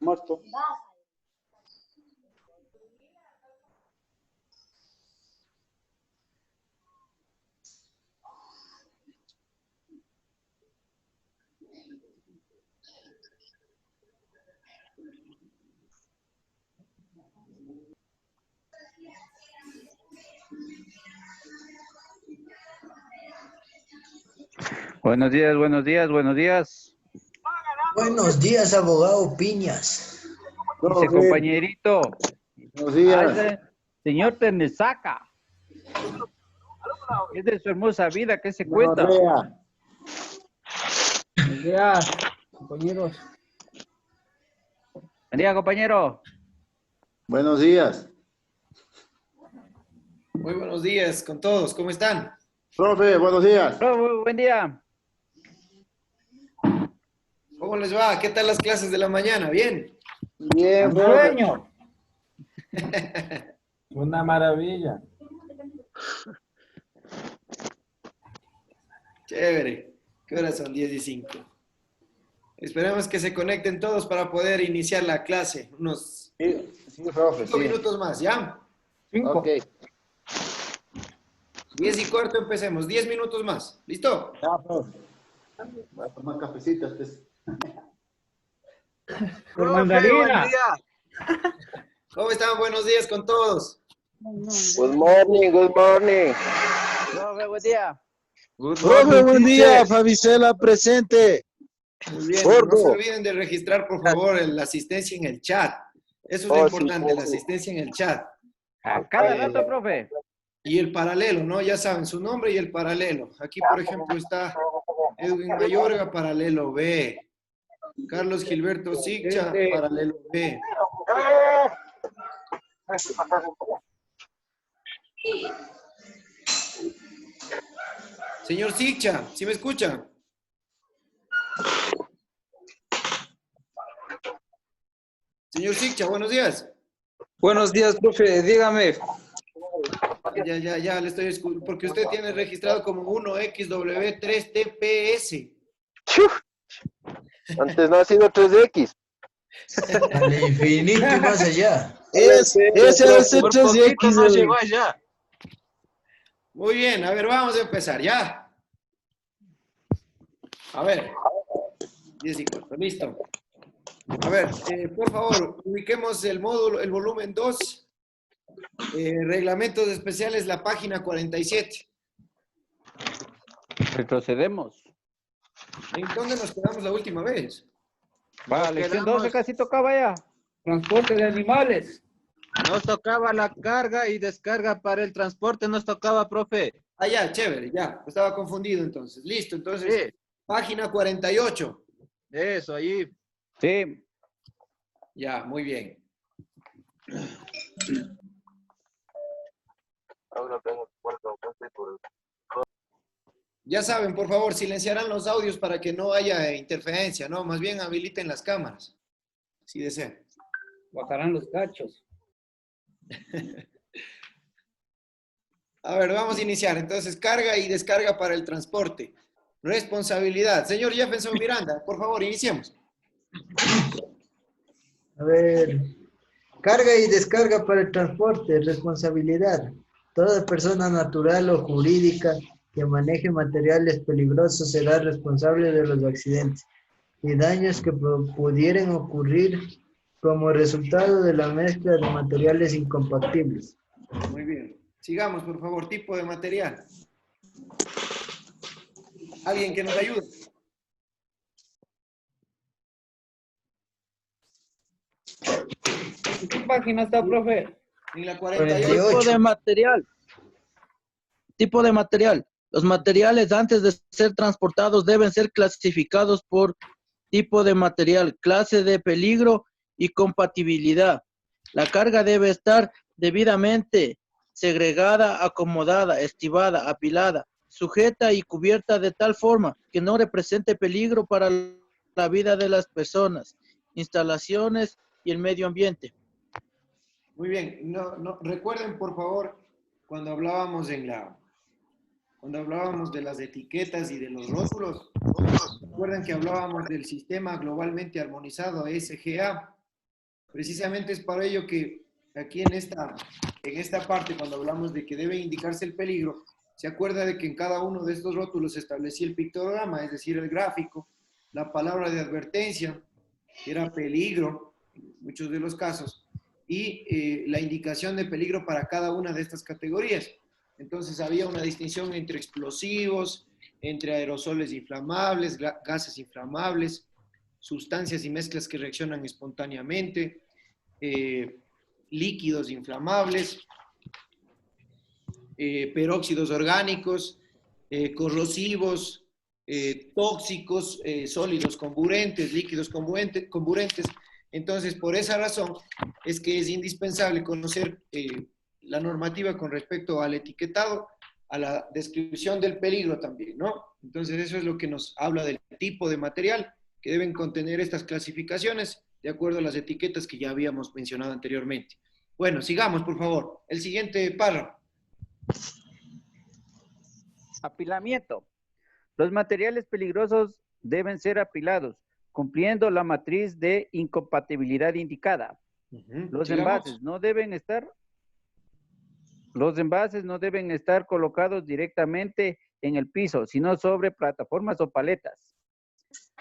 Muerto. Buenos días, buenos días, buenos días. Buenos días, abogado Piñas. Dice compañerito. Buenos días. Señor Tenesaca. Es de su hermosa vida, ¿qué se cuenta? Buenos días, compañeros. Buen día, compañero. Buenos días. Muy buenos días con todos, ¿cómo están? Profe, buenos días. Buen día. ¿Cómo les va? ¿Qué tal las clases de la mañana? ¿Bien? Bien, Un profe. sueño. Una maravilla. Chévere. ¿Qué horas son? 10:05. Esperemos que se conecten todos para poder iniciar la clase. Unos Sí, profe, 5 sí. minutos más, ¿ya? 5. Ok. 10:15 empecemos. 10 minutos más. ¿Listo? Ya, profe. Voy a tomar cafecitos. Pues. Por mandarina. ¿Cómo están? Buenos días con todos. Good morning, good morning. Profe, buen día. Profe, buen día, Fabicela presente. Muy bien. Gordo. No se olviden de registrar, por favor, la asistencia en el chat. Eso es lo importante, la asistencia en el chat. A cada rato, profe. Y el paralelo, ¿no? Ya saben, su nombre y el paralelo. Aquí, por ejemplo, está Edwin Mayorga, paralelo B. Carlos Gilberto Siccha, paralelo B. Señor Siccha, ¿sí me escucha? Señor Siccha, buenos días. Buenos días, profe, dígame. Ya, le estoy escuchando, porque usted tiene registrado como 1XW3TPS. Antes no ha sido 3X. Al infinito y más allá. Ese es el Por 3X. poquito no llegó allá. Muy bien, a ver, vamos a empezar, ¿ya? A ver. 10:15, listo. A ver, por favor, ubiquemos el módulo, el volumen 2. Reglamentos especiales, la página 47. Retrocedemos. ¿En dónde nos quedamos la última vez? Va, lección 12 casi tocaba ya. Transporte de animales. Nos tocaba la carga y descarga para el transporte, nos tocaba, profe. Ah, ya, chévere, ya. Estaba confundido entonces. Listo, entonces, Sí. página 48. Eso, ahí. Sí. Ya, muy bien. Ya saben, por favor, silenciarán los audios para que no haya interferencia, ¿no? Más bien habiliten las cámaras, si desean. Bajarán los cachos. A ver, vamos a iniciar. Entonces, carga y descarga para el transporte. Responsabilidad. Señor Jefferson Miranda, por favor, iniciemos. A ver. Carga y descarga para el transporte. Responsabilidad. Toda persona natural o jurídica que maneje materiales peligrosos será responsable de los accidentes y daños que pudieran ocurrir como resultado de la mezcla de materiales incompatibles. Muy bien. Sigamos, por favor. Tipo de material. ¿Alguien que nos ayude? ¿En qué página está, profe? En la 48. 48. Tipo de material. Tipo de material. Los materiales antes de ser transportados deben ser clasificados por tipo de material, clase de peligro y compatibilidad. La carga debe estar debidamente segregada, acomodada, estibada, apilada, sujeta y cubierta de tal forma que no represente peligro para la vida de las personas, instalaciones y el medio ambiente. Muy bien. Recuerden, por favor, cuando hablábamos de las etiquetas y de los rótulos, recuerden que hablábamos del sistema globalmente armonizado, SGA, Precisamente es para ello que aquí en esta parte, cuando hablamos de que debe indicarse el peligro, se acuerda de que en cada uno de estos rótulos se establecía el pictograma, es decir, el gráfico, la palabra de advertencia, que era peligro, en muchos de los casos, y la indicación de peligro para cada una de estas categorías. Entonces había una distinción entre explosivos, entre aerosoles inflamables, gases inflamables, sustancias y mezclas que reaccionan espontáneamente, líquidos inflamables, peróxidos orgánicos, corrosivos, tóxicos, sólidos comburentes, líquidos comburentes. Entonces, por esa razón es que es indispensable conocer la normativa con respecto al etiquetado, a la descripción del peligro también, ¿no? Entonces, eso es lo que nos habla del tipo de material que deben contener estas clasificaciones de acuerdo a las etiquetas que ya habíamos mencionado anteriormente. Bueno, sigamos, por favor. El siguiente párrafo. Apilamiento. Los materiales peligrosos deben ser apilados, cumpliendo la matriz de incompatibilidad indicada. Los envases no deben estar colocados directamente en el piso, sino sobre plataformas o paletas.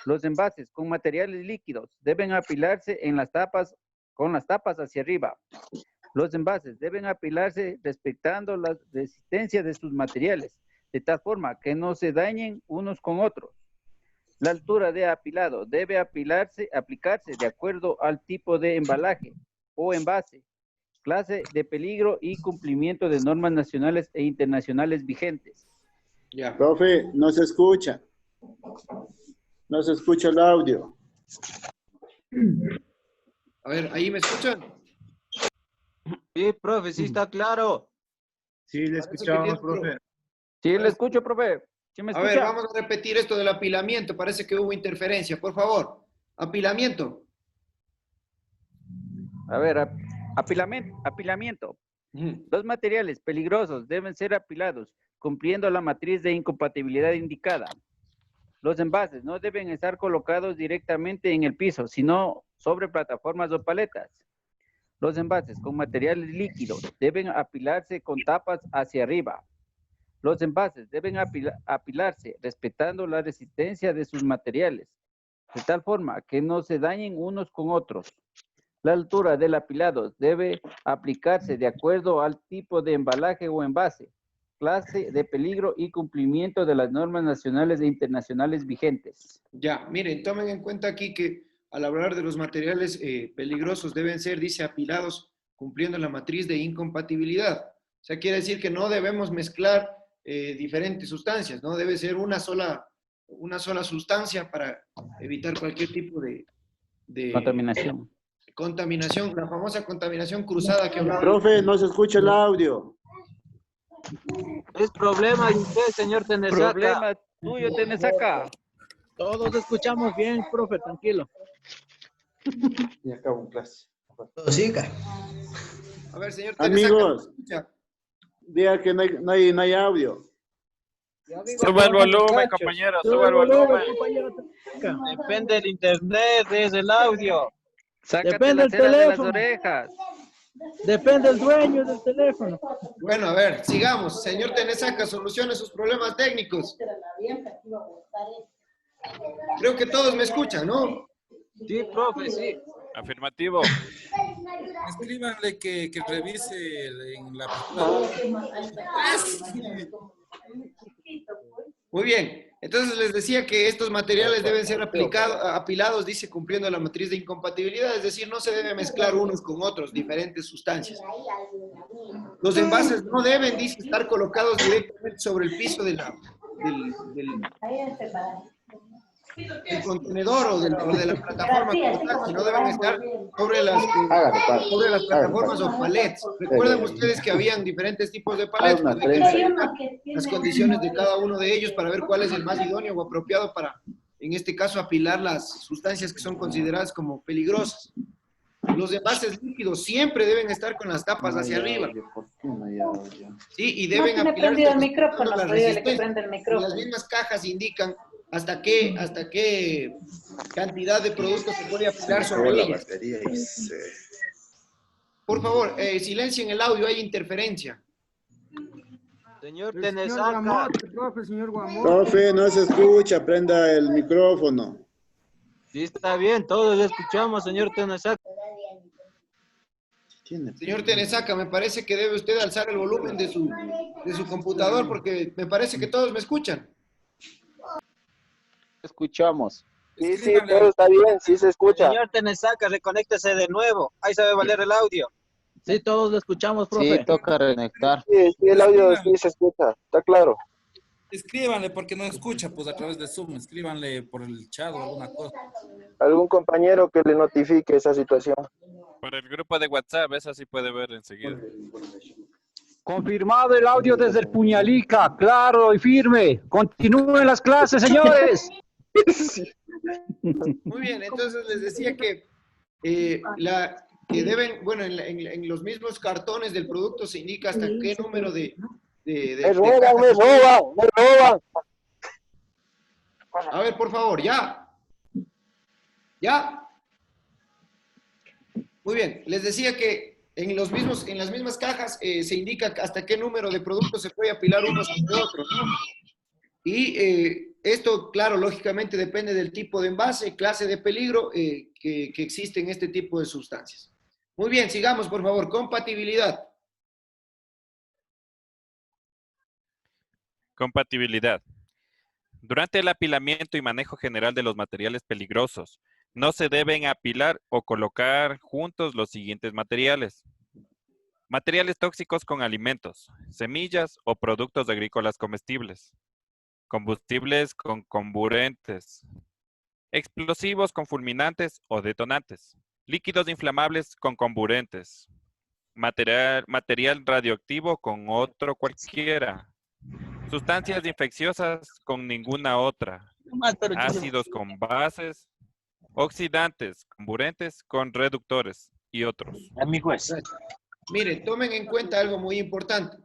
Los envases con materiales líquidos deben apilarse con las tapas hacia arriba. Los envases deben apilarse respetando la resistencia de sus materiales, de tal forma que no se dañen unos con otros. La altura de apilado debe aplicarse de acuerdo al tipo de embalaje o envase, clase de peligro y cumplimiento de normas nacionales e internacionales vigentes. Ya. Profe, no se escucha. No se escucha el audio. A ver, ¿ahí me escuchan? Sí, profe, sí está claro. Sí, le escuchamos, profe. Sí, le escucho, profe. ¿Sí me A escucha? ver, vamos a repetir esto del apilamiento. Parece que hubo interferencia. Por favor, apilamiento. A ver, apilamiento. Los materiales peligrosos deben ser apilados, cumpliendo la matriz de incompatibilidad indicada. Los envases no deben estar colocados directamente en el piso, sino sobre plataformas o paletas. Los envases con materiales líquidos deben apilarse con tapas hacia arriba. Los envases deben apilarse respetando la resistencia de sus materiales, de tal forma que no se dañen unos con otros. La altura del apilado debe aplicarse de acuerdo al tipo de embalaje o envase, clase de peligro y cumplimiento de las normas nacionales e internacionales vigentes. Ya, miren, tomen en cuenta aquí que al hablar de los materiales peligrosos deben ser, dice, apilados cumpliendo la matriz de incompatibilidad. O sea, quiere decir que no debemos mezclar diferentes sustancias, ¿no? Debe ser una sola sustancia para evitar cualquier tipo de contaminación, la famosa contaminación cruzada que hablaba. Profe, no se escucha el audio. Es problema de usted, señor Tenesaca. Problema tuyo, Tenesaca. Todos escuchamos bien, profe, tranquilo. Y acabo en clase. Siga. A ver, señor Amigos, Tenesaca, diga que no hay audio. Suba el volumen, compañero, suba el volumen. Depende del internet, es el audio. Sácate Depende la del cera de las teléfono. orejas. Depende del dueño del teléfono. Bueno, a ver, sigamos. Señor Tenesaca, solucione sus problemas técnicos. Creo que todos me escuchan, ¿no? Sí, profe, sí. Afirmativo. Escríbanle que revise en la... Muy bien. Entonces les decía que estos materiales deben ser apilados, dice, cumpliendo la matriz de incompatibilidad, es decir, no se debe mezclar unos con otros, diferentes sustancias. Los envases no deben, dice, estar colocados directamente sobre el piso del contenedor o de la plataforma, sino deben estar sobre las plataformas o palets. Recuerden ustedes que habían diferentes tipos de palets, las condiciones de cada uno de ellos para ver cuál es el más idóneo o apropiado para, en este caso, apilar las sustancias que son consideradas como peligrosas. Los envases líquidos siempre deben estar con las tapas hacia arriba. Sí, y deben apilarse la resistencia. Las mismas cajas indican hasta qué cantidad de productos se puede aplicar sobre ellas. Por favor, silencien el audio, hay interferencia. Señor Señor Tenesaca. Guamote, profe, señor Guamote. Profe, no se escucha, prenda el micrófono. Sí, está bien, todos le escuchamos, señor Tenesaca. Señor Tenesaca, me parece que debe usted alzar el volumen de su computador porque me parece que todos me escuchan. Escuchamos. Sí, sí, todo está bien, sí se escucha. Señor Tenesaca, reconéctese de nuevo. Ahí sabe valer el audio. Sí, todos lo escuchamos, profe. Sí, toca reconectar. Sí, sí, el audio sí se escucha, está claro. Escríbanle porque no escucha, pues a través de Zoom. Escríbanle por el chat o alguna cosa. Algún compañero que le notifique esa situación. Por el grupo de WhatsApp, esa sí puede ver enseguida. Confirmado el audio desde el Puñalica, claro y firme. Continúen las clases, señores. Muy bien, entonces les decía que deben, bueno, en los mismos cartones del producto se indica hasta qué número de Me roban. A ver, por favor, ya. ¿Ya? Muy bien, les decía que en las mismas cajas se indica hasta qué número de productos se puede apilar unos sobre otros, ¿no? Y esto, claro, lógicamente depende del tipo de envase, clase de peligro que existe en este tipo de sustancias. Muy bien, sigamos, por favor. Compatibilidad. Compatibilidad. Durante el apilamiento y manejo general de los materiales peligrosos, no se deben apilar o colocar juntos los siguientes materiales. Materiales tóxicos con alimentos, semillas o productos agrícolas comestibles. Combustibles con comburentes. Explosivos con fulminantes o detonantes. Líquidos inflamables con comburentes. Material radioactivo con otro cualquiera. Sustancias infecciosas con ninguna otra. Ácidos con bases. Oxidantes, comburentes con reductores y otros. Mi juez. Miren, tomen en cuenta algo muy importante.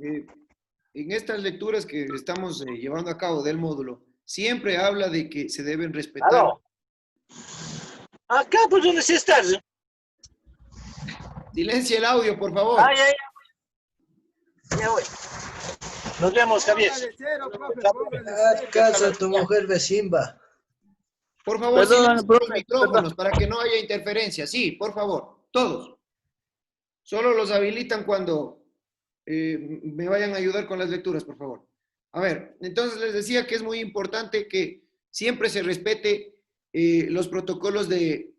En estas lecturas que estamos llevando a cabo del módulo, siempre habla de que se deben respetar. Aló. Acá, pues, ¿dónde sí estás? Silencia el audio, por favor. Ay. Ya voy. Nos vemos, Javier. Casa tu mujer vecimba. Por favor, silencien los micrófonos para que no haya interferencia. Sí, por favor, todos. Solo los habilitan cuando me vayan a ayudar con las lecturas, por favor. A ver, entonces les decía que es muy importante que siempre se respete los protocolos de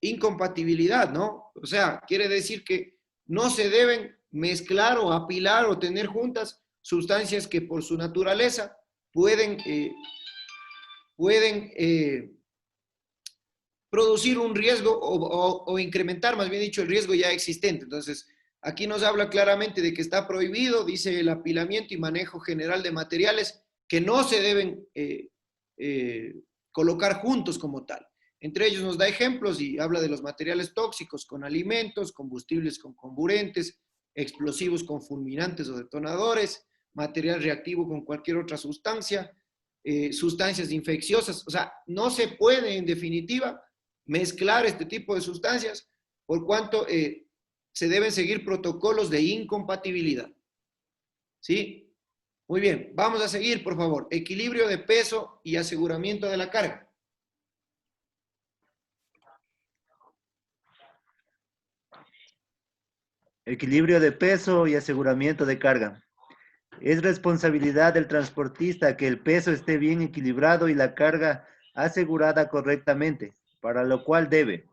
incompatibilidad, ¿no? O sea, quiere decir que no se deben mezclar o apilar o tener juntas sustancias que por su naturaleza pueden producir un riesgo o incrementar, más bien dicho, el riesgo ya existente. Entonces, aquí nos habla claramente de que está prohibido, dice el apilamiento y manejo general de materiales que no se deben colocar juntos como tal. Entre ellos nos da ejemplos y habla de los materiales tóxicos con alimentos, combustibles con comburentes, explosivos con fulminantes o detonadores, material reactivo con cualquier otra sustancia, sustancias infecciosas. O sea, no se puede, en definitiva, mezclar este tipo de sustancias por cuanto se deben seguir protocolos de incompatibilidad. ¿Sí? Muy bien, vamos a seguir, por favor. Equilibrio de peso y aseguramiento de la carga. Equilibrio de peso y aseguramiento de carga. Es responsabilidad del transportista que el peso esté bien equilibrado y la carga asegurada correctamente, para lo cual debe,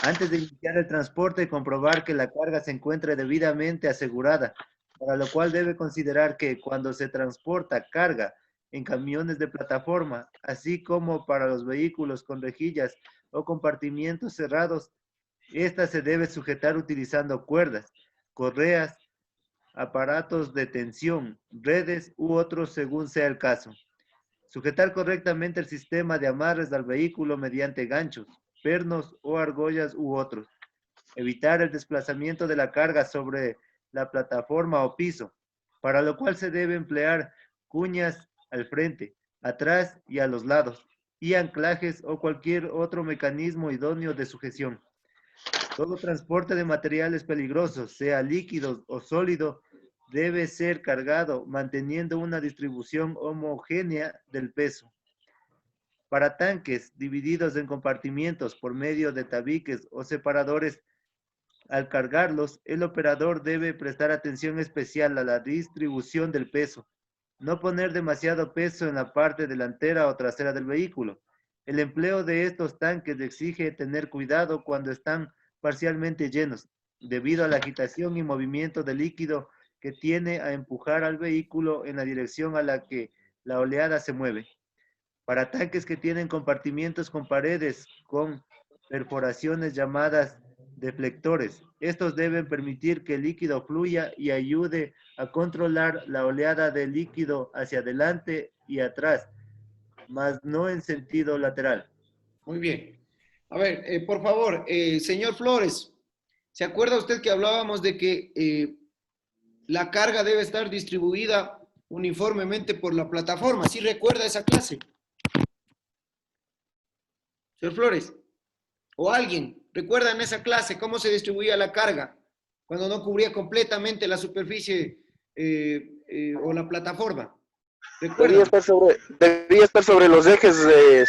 antes de iniciar el transporte, comprobar que la carga se encuentre debidamente asegurada, para lo cual debe considerar que cuando se transporta carga en camiones de plataforma, así como para los vehículos con rejillas o compartimientos cerrados, esta se debe sujetar utilizando cuerdas, correas, aparatos de tensión, redes u otros según sea el caso. Sujetar correctamente el sistema de amarres al vehículo mediante ganchos, pernos o argollas u otros. Evitar el desplazamiento de la carga sobre la plataforma o piso, para lo cual se debe emplear cuñas al frente, atrás y a los lados, y anclajes o cualquier otro mecanismo idóneo de sujeción. Todo transporte de materiales peligrosos, sea líquido o sólido, debe ser cargado manteniendo una distribución homogénea del peso. Para tanques divididos en compartimientos por medio de tabiques o separadores, al cargarlos, el operador debe prestar atención especial a la distribución del peso. No poner demasiado peso en la parte delantera o trasera del vehículo. El empleo de estos tanques exige tener cuidado cuando están parcialmente llenos, debido a la agitación y movimiento del líquido que tiene a empujar al vehículo en la dirección a la que la oleada se mueve. Para tanques que tienen compartimientos con paredes con perforaciones llamadas deflectores, estos deben permitir que el líquido fluya y ayude a controlar la oleada de líquido hacia adelante y atrás, mas no en sentido lateral. Muy bien. A ver, por favor, señor Flores, ¿se acuerda usted que hablábamos de que la carga debe estar distribuida uniformemente por la plataforma? ¿Sí recuerda esa clase? Señor Flores, o alguien, ¿recuerda en esa clase cómo se distribuía la carga cuando no cubría completamente la superficie o la plataforma? Debía estar sobre los ejes,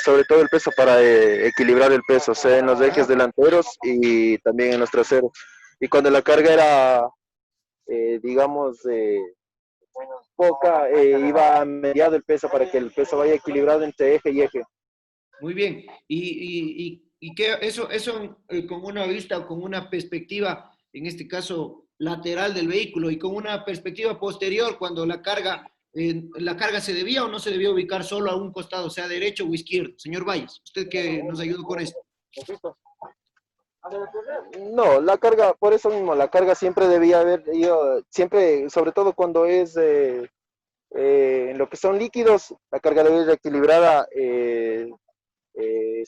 sobre todo el peso para equilibrar el peso, o sea, en los ejes delanteros y también en los traseros. Y cuando la carga era, digamos, poca, iba mediado el peso para que el peso vaya equilibrado entre eje y eje. Muy bien. Y que eso con una vista o con una perspectiva, en este caso lateral del vehículo, y con una perspectiva posterior, cuando la carga se debía o no se debía ubicar solo a un costado, sea derecho o izquierdo. Señor Valles, usted que nos ayudó con esto. No, la carga, por eso mismo, la carga siempre debía haber ido, siempre, sobre todo cuando es en lo que son líquidos, la carga debe ir equilibrada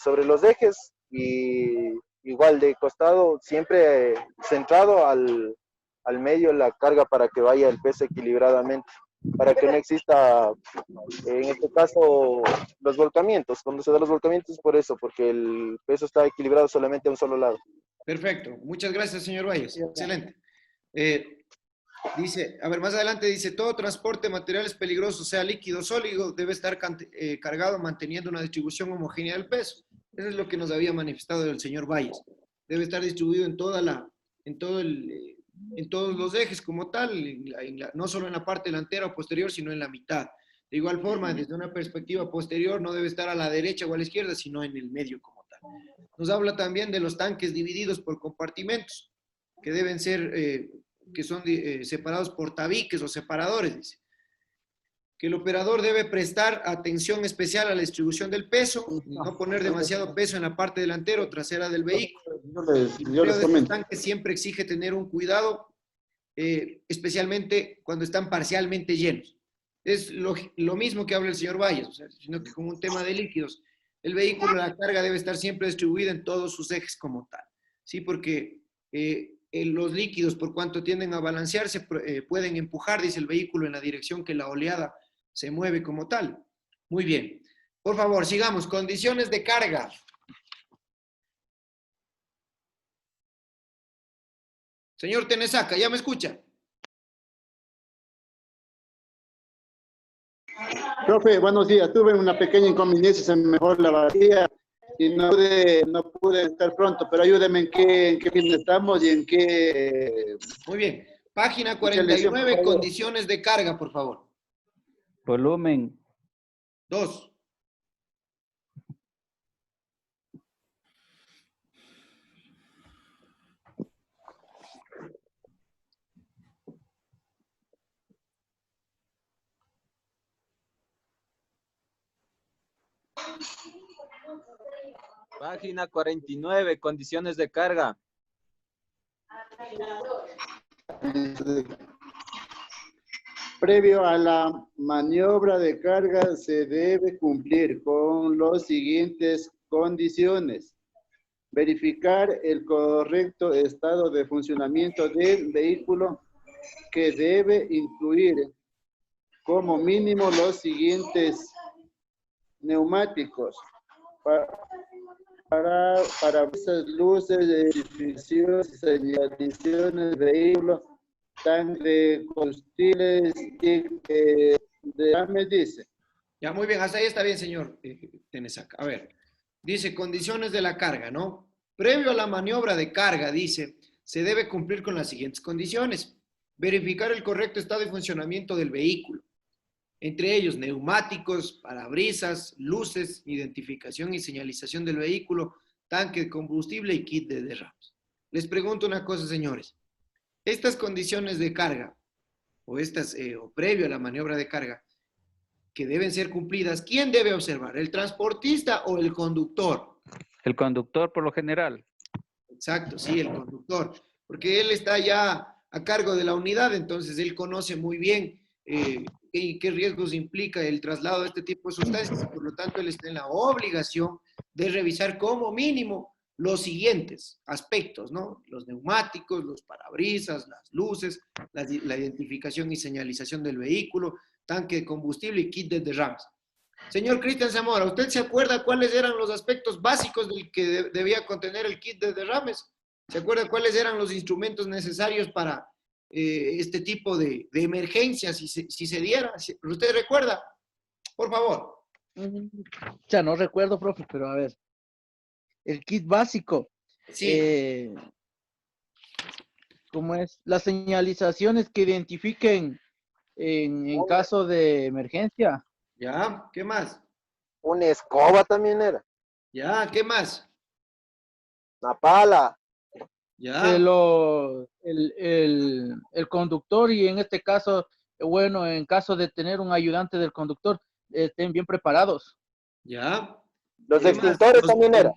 sobre los ejes y igual de costado, siempre centrado al medio la carga para que vaya el peso equilibradamente, para que no exista, en este caso, los volcamientos. Cuando se dan los volcamientos, por eso, porque el peso está equilibrado solamente a un solo lado. Perfecto. Muchas gracias, señor Valles. Excelente. Dice, a ver, más adelante dice, todo transporte de materiales peligrosos, sea líquido o sólido, debe estar cargado manteniendo una distribución homogénea del peso. Eso es lo que nos había manifestado el señor Valles. Debe estar distribuido en todos los ejes como tal, no solo en la parte delantera o posterior, sino en la mitad. De igual forma, desde una perspectiva posterior, no debe estar a la derecha o a la izquierda, sino en el medio como tal. Nos habla también de los tanques divididos por compartimentos, que deben ser, que son separados por tabiques o separadores, dice. Que el operador debe prestar atención especial a la distribución del peso, no poner demasiado peso en la parte delantera o trasera del vehículo. El empleo de los tanques siempre exige tener un cuidado, especialmente cuando están parcialmente llenos. Es lo mismo que habla el señor Valles, o sea, sino que con un tema de líquidos. El vehículo, la carga debe estar siempre distribuida en todos sus ejes como tal. ¿Sí? Porque los líquidos, por cuanto tienden a balancearse, pueden empujar, dice el vehículo, en la dirección que la oleada se mueve como tal. Muy bien. Por favor, sigamos. Condiciones de carga. Señor Tenesaca, ¿ya me escucha? Profe, buenos días. Tuve una pequeña inconveniencia, se me mejoró la batería y no pude estar pronto, pero ayúdeme en qué fin estamos y en qué... Muy bien. Página 49, condiciones de carga, por favor. Volumen. 2. Página 49, condiciones de carga. Previo a la maniobra de carga se debe cumplir con las siguientes condiciones. Verificar el correcto estado de funcionamiento del vehículo, que debe incluir como mínimo los siguientes neumáticos. para esas luces, edificios, señalizaciones, vehículos, tanques de combustibles y me dice. Ya, muy bien, hasta ahí está bien, señor Tenesaca. A ver, dice condiciones de la carga, ¿no? Previo a la maniobra de carga, dice, se debe cumplir con las siguientes condiciones. Verificar el correcto estado y funcionamiento del vehículo. Entre ellos, neumáticos, parabrisas, luces, identificación y señalización del vehículo, tanque de combustible y kit de derrames. Les pregunto una cosa, señores. Estas condiciones de carga, o previo a la maniobra de carga, que deben ser cumplidas, ¿quién debe observar? ¿El transportista o el conductor? El conductor por lo general. Exacto, sí, el conductor. Porque él está ya a cargo de la unidad, entonces él conoce muy bien qué riesgos implica el traslado de este tipo de sustancias, y por lo tanto él está en la obligación de revisar como mínimo los siguientes aspectos, ¿no? Los neumáticos, los parabrisas, las luces, la identificación y señalización del vehículo, tanque de combustible y kit de derrames. Señor Cristian Zamora, ¿usted se acuerda cuáles eran los aspectos básicos del que debía contener el kit de derrames? ¿Se acuerda cuáles eran los instrumentos necesarios para este tipo de emergencias si se diera? ¿Usted recuerda? Por favor. Ya no recuerdo, profe, pero a ver. El kit básico. Sí. ¿Cómo es? Las señalizaciones que identifiquen en caso de emergencia. Ya, ¿qué más? Una escoba también era. Ya, ¿qué más? Una pala. Ya. El conductor y en este caso, bueno, en caso de tener un ayudante del conductor, estén bien preparados. Ya. Los extintores también eran.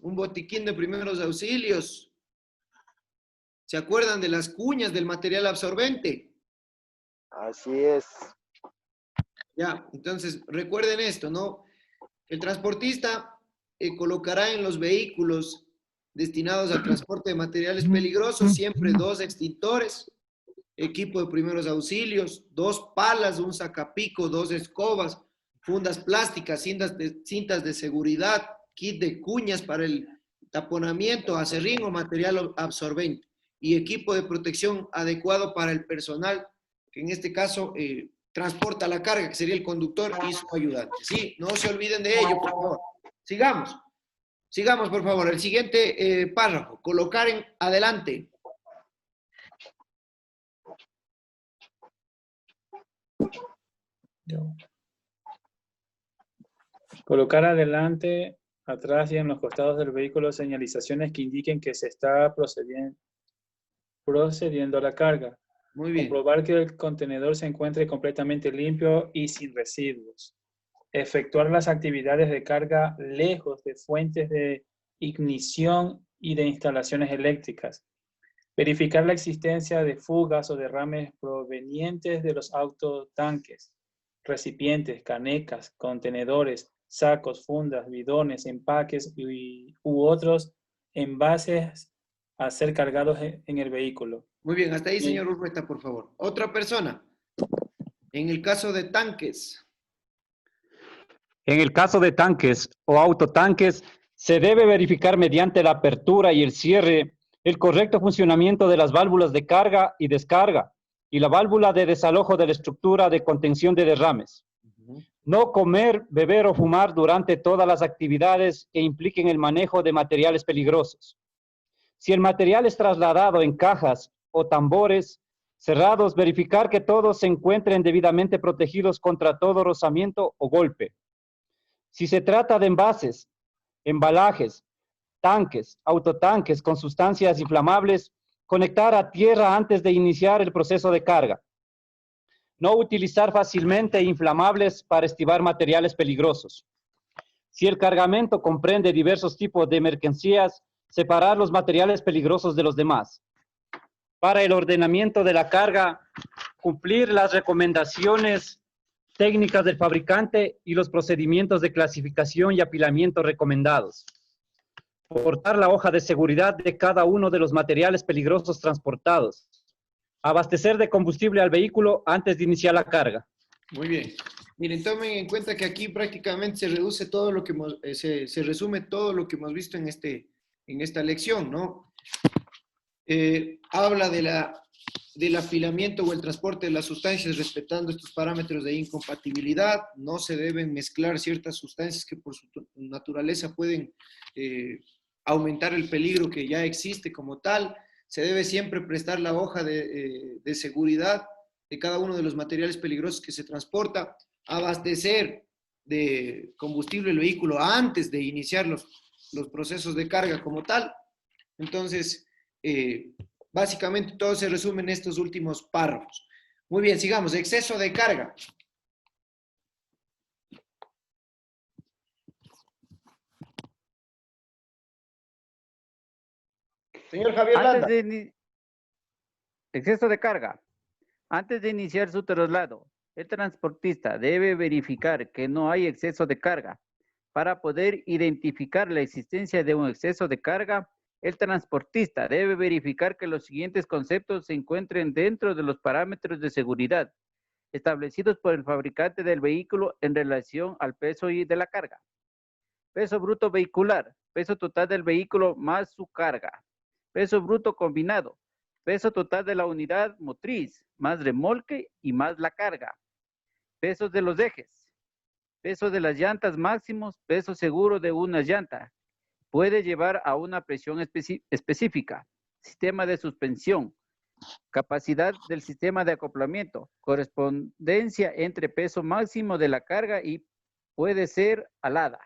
Un botiquín de primeros auxilios. ¿Se acuerdan de las cuñas del material absorbente? Así es. Ya, entonces recuerden esto, ¿no? El transportista colocará en los vehículos destinados al transporte de materiales peligrosos siempre 2 extintores, equipo de primeros auxilios, 2 palas, un sacapico, 2 escobas, fundas plásticas, cintas de seguridad, kit de cuñas para el taponamiento, acerrín o material absorbente y equipo de protección adecuado para el personal, que en este caso transporta la carga, que sería el conductor y su ayudante. Sí, no se olviden de ello, por favor. Sigamos. Sigamos, por favor. El siguiente párrafo. Colocar en adelante. Colocar adelante, atrás y en los costados del vehículo señalizaciones que indiquen que se está procediendo a la carga. Muy bien. Comprobar que el contenedor se encuentre completamente limpio y sin residuos. Efectuar las actividades de carga lejos de fuentes de ignición y de instalaciones eléctricas. Verificar la existencia de fugas o derrames provenientes de los autotanques, recipientes, canecas, contenedores, sacos, fundas, bidones, empaques u otros envases a ser cargados en el vehículo. Muy bien, hasta ahí, señor Urrueta, por favor. Otra persona. En el caso de tanques. En el caso de tanques o autotanques, se debe verificar mediante la apertura y el cierre el correcto funcionamiento de las válvulas de carga y descarga y la válvula de desalojo de la estructura de contención de derrames. No comer, beber o fumar durante todas las actividades que impliquen el manejo de materiales peligrosos. Si el material es trasladado en cajas o tambores cerrados, verificar que todos se encuentren debidamente protegidos contra todo rozamiento o golpe. Si se trata de envases, embalajes, tanques, autotanques con sustancias inflamables, conectar a tierra antes de iniciar el proceso de carga. No utilizar fácilmente inflamables para estivar materiales peligrosos. Si el cargamento comprende diversos tipos de mercancías, separar los materiales peligrosos de los demás. Para el ordenamiento de la carga, cumplir las recomendaciones técnicas del fabricante y los procedimientos de clasificación y apilamiento recomendados. Portar la hoja de seguridad de cada uno de los materiales peligrosos transportados. Abastecer de combustible al vehículo antes de iniciar la carga. Muy bien. Miren, tomen en cuenta que aquí prácticamente se reduce todo lo que se resume todo lo que hemos visto en esta lección, ¿no? Habla del apilamiento o el transporte de las sustancias respetando estos parámetros de incompatibilidad. No se deben mezclar ciertas sustancias que por su naturaleza pueden aumentar el peligro que ya existe como tal. Se debe siempre prestar la hoja de seguridad de cada uno de los materiales peligrosos que se transporta, abastecer de combustible el vehículo antes de iniciar los procesos de carga como tal. Entonces, básicamente todo se resume en estos últimos párrafos. Muy bien, sigamos. Exceso de carga. Señor Javier Landa. Exceso de carga. Antes de iniciar su traslado, el transportista debe verificar que no hay exceso de carga. Para poder identificar la existencia de un exceso de carga, el transportista debe verificar que los siguientes conceptos se encuentren dentro de los parámetros de seguridad establecidos por el fabricante del vehículo en relación al peso y de la carga. Peso bruto vehicular, peso total del vehículo más su carga. Peso bruto combinado, peso total de la unidad motriz, más remolque y más la carga. Pesos de los ejes. Peso de las llantas máximos, peso seguro de una llanta. Puede llevar a una presión específica. Sistema de suspensión. Capacidad del sistema de acoplamiento. Correspondencia entre peso máximo de la carga y puede ser alada.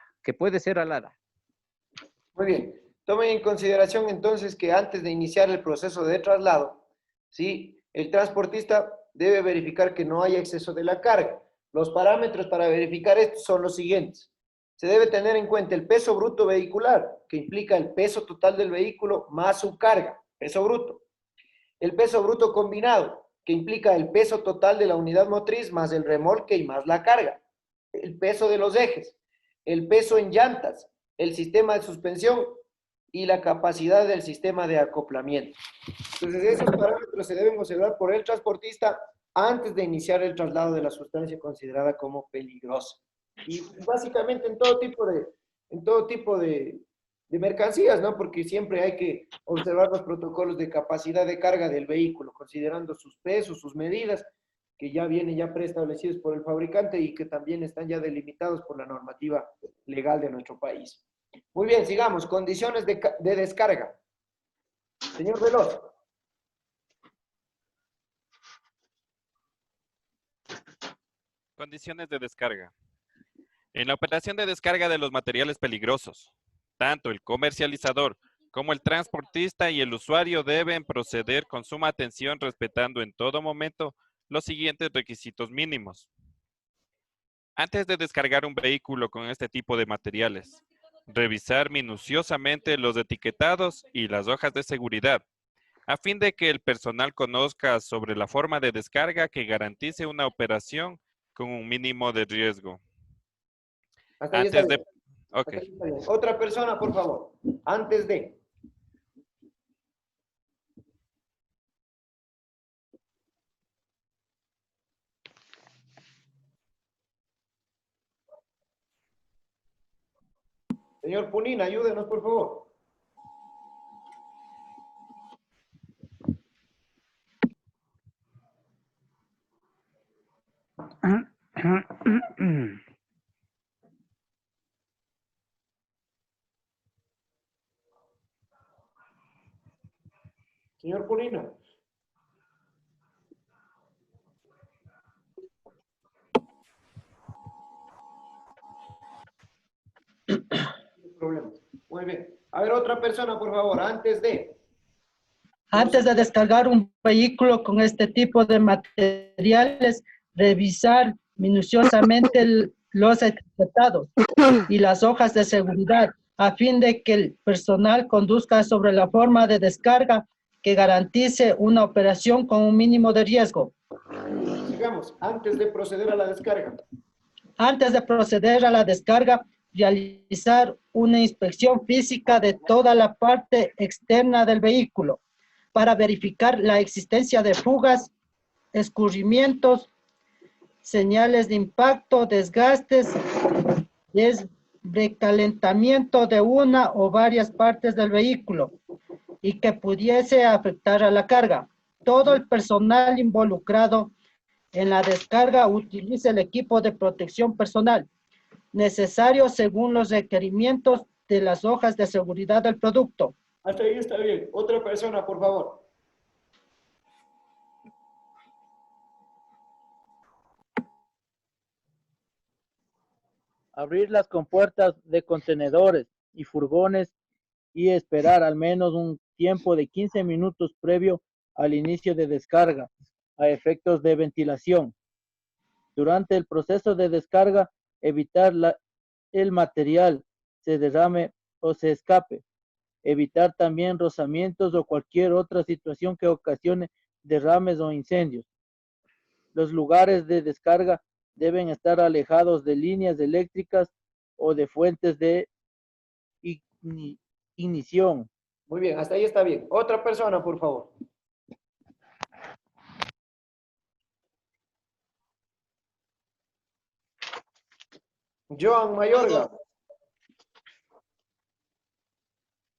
Muy bien. Tomen en consideración entonces que antes de iniciar el proceso de traslado, ¿sí?, el transportista debe verificar que no haya exceso de la carga. Los parámetros para verificar esto son los siguientes. Se debe tener en cuenta el peso bruto vehicular, que implica el peso total del vehículo más su carga, peso bruto. El peso bruto combinado, que implica el peso total de la unidad motriz más el remolque y más la carga. El peso de los ejes, el peso en llantas, el sistema de suspensión y la capacidad del sistema de acoplamiento. Entonces, esos parámetros se deben observar por el transportista antes de iniciar el traslado de la sustancia considerada como peligrosa. Y básicamente en todo tipo de mercancías, ¿no? Porque siempre hay que observar los protocolos de capacidad de carga del vehículo, considerando sus pesos, sus medidas, que ya vienen ya preestablecidos por el fabricante y que también están ya delimitados por la normativa legal de nuestro país. Muy bien, sigamos. Condiciones de descarga. Señor Veloz. Condiciones de descarga. En la operación de descarga de los materiales peligrosos, tanto el comercializador como el transportista y el usuario deben proceder con suma atención respetando en todo momento los siguientes requisitos mínimos. Antes de descargar un vehículo con este tipo de materiales, revisar minuciosamente los etiquetados y las hojas de seguridad, a fin de que el personal conozca sobre la forma de descarga que garantice una operación con un mínimo de riesgo. Hasta ahí está bien. Hasta ahí está bien. Otra persona, por favor. Antes de. Señor Punin, ayúdenos, por favor. Señor Purina. Problema. Muy bien. A ver, otra persona, por favor, antes de. Antes de descargar un vehículo con este tipo de materiales, revisar minuciosamente los etiquetados y las hojas de seguridad a fin de que el personal conduzca sobre la forma de descarga que garantice una operación con un mínimo de riesgo. Digamos, antes de proceder a la descarga. Antes de proceder a la descarga, realizar una inspección física de toda la parte externa del vehículo para verificar la existencia de fugas, escurrimientos, señales de impacto, desgastes, recalentamiento de una o varias partes del vehículo y que pudiese afectar a la carga. Todo el personal involucrado en la descarga utiliza el equipo de protección personal necesario según los requerimientos de las hojas de seguridad del producto. Hasta ahí está bien. Otra persona, por favor. Abrir las compuertas de contenedores y furgones y esperar al menos un tiempo de 15 minutos previo al inicio de descarga a efectos de ventilación. Durante el proceso de descarga, evitar el material se derrame o se escape. Evitar también rozamientos o cualquier otra situación que ocasione derrames o incendios. Los lugares de descarga deben estar alejados de líneas eléctricas o de fuentes de ignición. Muy bien, hasta ahí está bien. Otra persona, por favor. Joan Mayorga.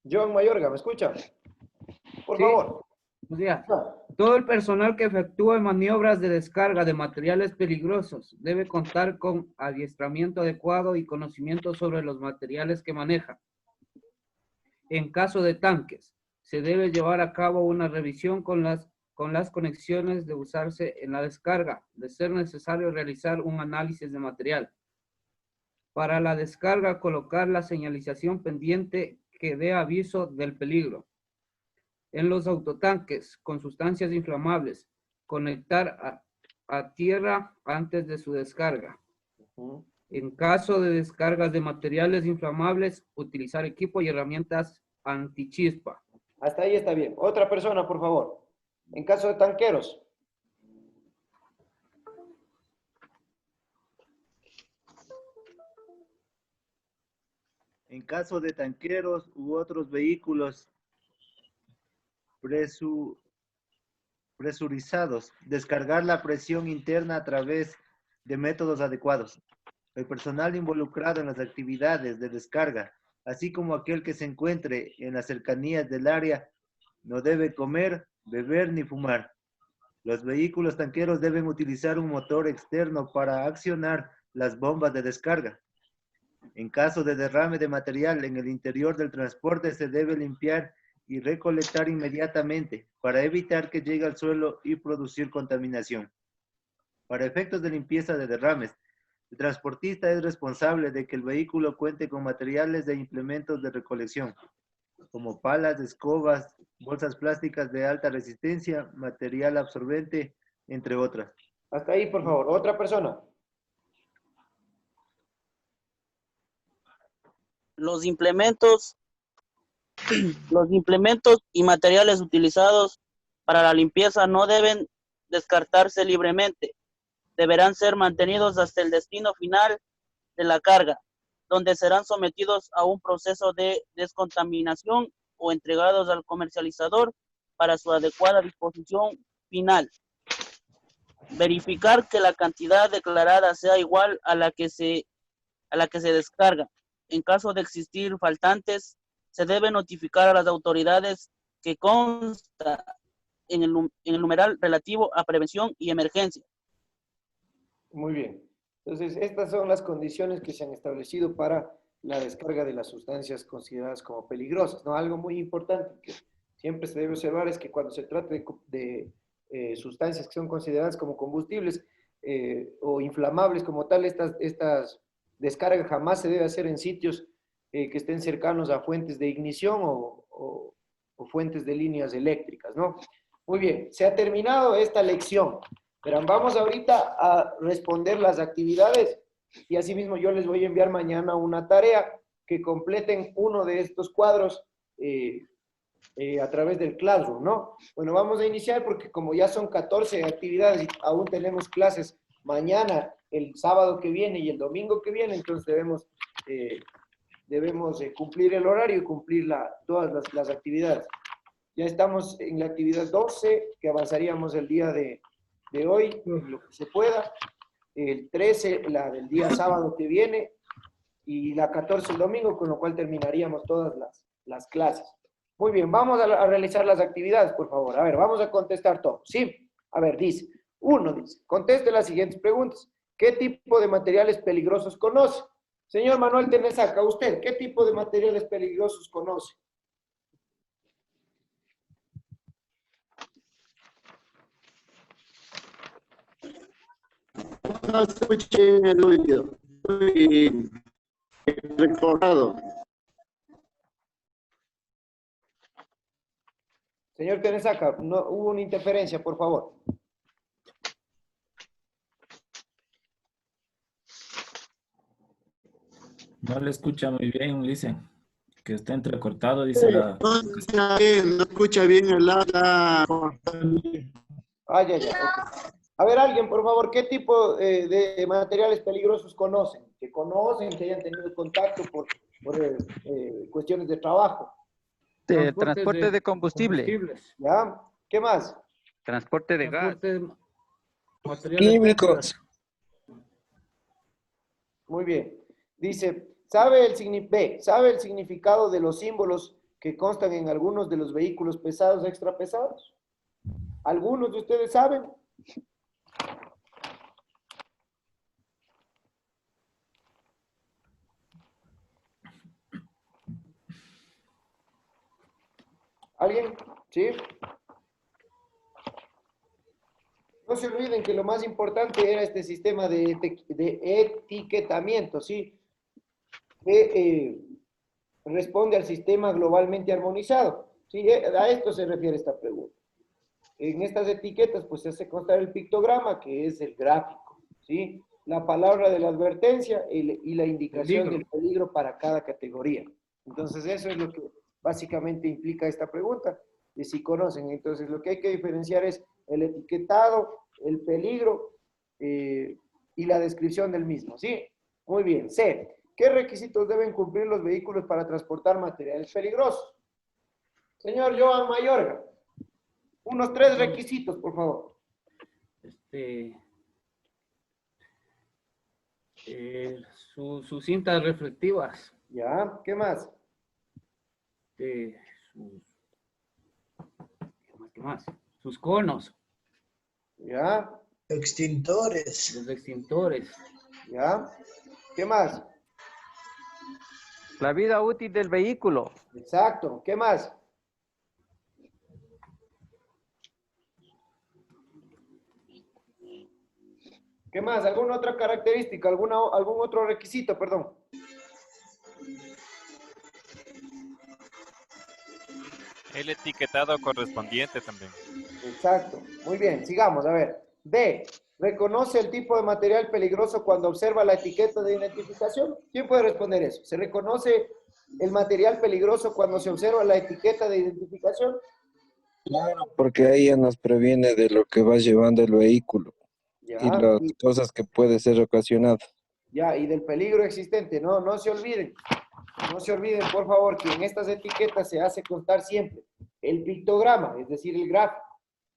Joan Mayorga, ¿me escucha? Por favor. O sea, todo el personal que efectúe maniobras de descarga de materiales peligrosos debe contar con adiestramiento adecuado y conocimiento sobre los materiales que maneja. En caso de tanques, se debe llevar a cabo una revisión con las conexiones de usarse en la descarga, de ser necesario realizar un análisis de material. Para la descarga, colocar la señalización pendiente que dé aviso del peligro. En los autotanques con sustancias inflamables, conectar a tierra antes de su descarga. En caso de descargas de materiales inflamables, utilizar equipo y herramientas antichispa. Hasta ahí está bien. Otra persona, por favor. En caso de tanqueros. En caso de tanqueros u otros vehículos presurizados, descargar la presión interna a través de métodos adecuados. El personal involucrado en las actividades de descarga, así como aquel que se encuentre en las cercanías del área, no debe comer, beber ni fumar. Los vehículos tanqueros deben utilizar un motor externo para accionar las bombas de descarga. En caso de derrame de material en el interior del transporte, se debe limpiar y recolectar inmediatamente para evitar que llegue al suelo y producir contaminación. Para efectos de limpieza de derrames, el transportista es responsable de que el vehículo cuente con materiales e implementos de recolección, como palas, escobas, bolsas plásticas de alta resistencia, material absorbente, entre otras. Hasta ahí, por favor. Otra persona. Los implementos y materiales utilizados para la limpieza no deben descartarse libremente. Deberán ser mantenidos hasta el destino final de la carga, donde serán sometidos a un proceso de descontaminación o entregados al comercializador para su adecuada disposición final. Verificar que la cantidad declarada sea igual a la que se descarga. En caso de existir faltantes, se debe notificar a las autoridades que consta en el numeral relativo a prevención y emergencia. Muy bien. Entonces, estas son las condiciones que se han establecido para la descarga de las sustancias consideradas como peligrosas, ¿no? Algo muy importante que siempre se debe observar es que cuando se trata de sustancias que son consideradas como combustibles o inflamables como tal, estas descargas jamás se debe hacer en sitios que estén cercanos a fuentes de ignición o fuentes de líneas eléctricas, ¿no? Muy bien, se ha terminado esta lección. Pero vamos ahorita a responder las actividades y asimismo yo les voy a enviar mañana una tarea que completen uno de estos cuadros a través del Classroom, ¿no? Bueno, vamos a iniciar porque como ya son 14 actividades y aún tenemos clases mañana, el sábado que viene y el domingo que viene, entonces debemos cumplir el horario y cumplir todas las actividades. Ya estamos en la actividad 12, que avanzaríamos el día de hoy, en lo que se pueda. el 13, la del día sábado que viene, y la 14 el domingo, con lo cual terminaríamos todas las clases. Muy bien, vamos a realizar las actividades, por favor. A ver, vamos a contestar todo. Sí, a ver, dice, conteste las siguientes preguntas. ¿Qué tipo de materiales peligrosos conoce? Señor Manuel Tenesaca, usted, ¿qué tipo de materiales peligrosos conoce? No escuché el audio. Estoy recordado. Señor Tenesaca, no, hubo una interferencia, por favor. No le escucha muy bien, dice. Que está entrecortado, dice la... No escucha bien el habla. Ya. Okay. A ver, alguien, por favor, ¿qué tipo de materiales peligrosos conocen? Que hayan tenido contacto por cuestiones de trabajo. Transporte de combustible. ¿Ya? ¿Qué más? Transporte de gas. Químicos. Muy bien. Dice, ¿sabe el significado de los símbolos que constan en algunos de los vehículos pesados extra pesados? ¿Algunos de ustedes saben? ¿Alguien? ¿Sí? No se olviden que lo más importante era este sistema de etiquetamiento, ¿sí? Que responde al sistema globalmente armonizado. ¿Sí? A esto se refiere esta pregunta. En estas etiquetas, pues se hace constar el pictograma, que es el gráfico, ¿sí? La palabra de la advertencia y la indicación del peligro para cada categoría. Entonces, eso es lo que básicamente implica esta pregunta, de si conocen. Entonces, lo que hay que diferenciar es el etiquetado, el peligro y la descripción del mismo, ¿sí? Muy bien. C. ¿Qué requisitos deben cumplir los vehículos para transportar materiales peligrosos? Señor Joan Mayorga, unos 3 requisitos, por favor. Sus cintas reflectivas. Ya, ¿qué más? ¿Qué más? Sus conos. Ya. Extintores. Los extintores. Ya. ¿Qué más? La vida útil del vehículo. Exacto. ¿Qué más? ¿Qué más? ¿Alguna otra característica? ¿Algún otro requisito? Perdón. El etiquetado correspondiente también. Exacto. Muy bien, sigamos. A ver. D. ¿Reconoce el tipo de material peligroso cuando observa la etiqueta de identificación? ¿Quién puede responder eso? ¿Se reconoce el material peligroso cuando se observa la etiqueta de identificación? Claro, porque ahí ya nos previene de lo que va llevando el vehículo y Ya. las cosas que puede ser ocasionado. Ya, y del peligro existente. No se olviden. No se olviden, por favor, que en estas etiquetas se hace constar siempre el pictograma, es decir, el gráfico,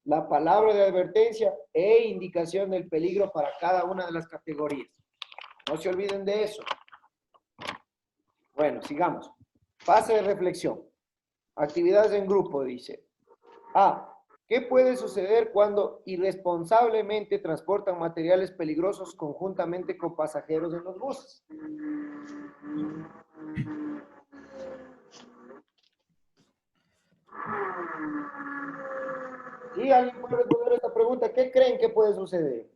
la palabra de advertencia e indicación del peligro para cada una de las categorías. No se olviden de eso. Bueno, sigamos. Fase de reflexión. Actividades en grupo, dice. A. ¿Qué puede suceder cuando irresponsablemente transportan materiales peligrosos conjuntamente con pasajeros en los buses? ¿Sí? ¿Alguien puede responder esta pregunta? ¿Qué creen que puede suceder?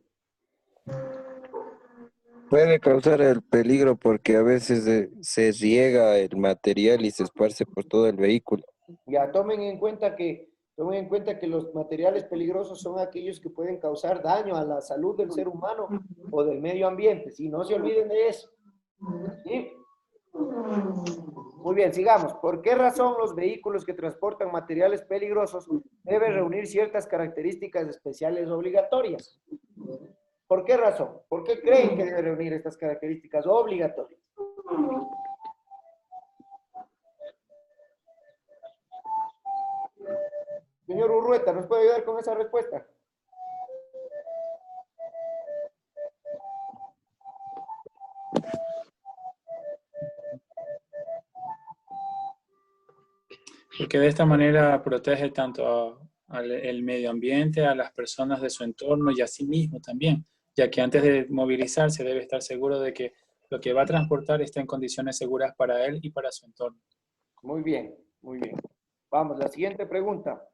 Puede causar el peligro porque a veces se riega el material y se esparce por todo el vehículo. Ya, tomen en cuenta que los materiales peligrosos son aquellos que pueden causar daño a la salud del ser humano o del medio ambiente. ¿Sí? No se olviden de eso. ¿Sí? Muy bien, sigamos. ¿Por qué razón los vehículos que transportan materiales peligrosos deben reunir ciertas características especiales obligatorias? ¿Por qué razón? ¿Por qué creen que deben reunir estas características obligatorias? Señor Urrueta, ¿nos puede ayudar con esa respuesta? Porque de esta manera protege tanto al el medio ambiente, a las personas de su entorno y a sí mismo también, ya que antes de movilizarse debe estar seguro de que lo que va a transportar está en condiciones seguras para él y para su entorno. Muy bien, muy bien. Vamos, la siguiente pregunta.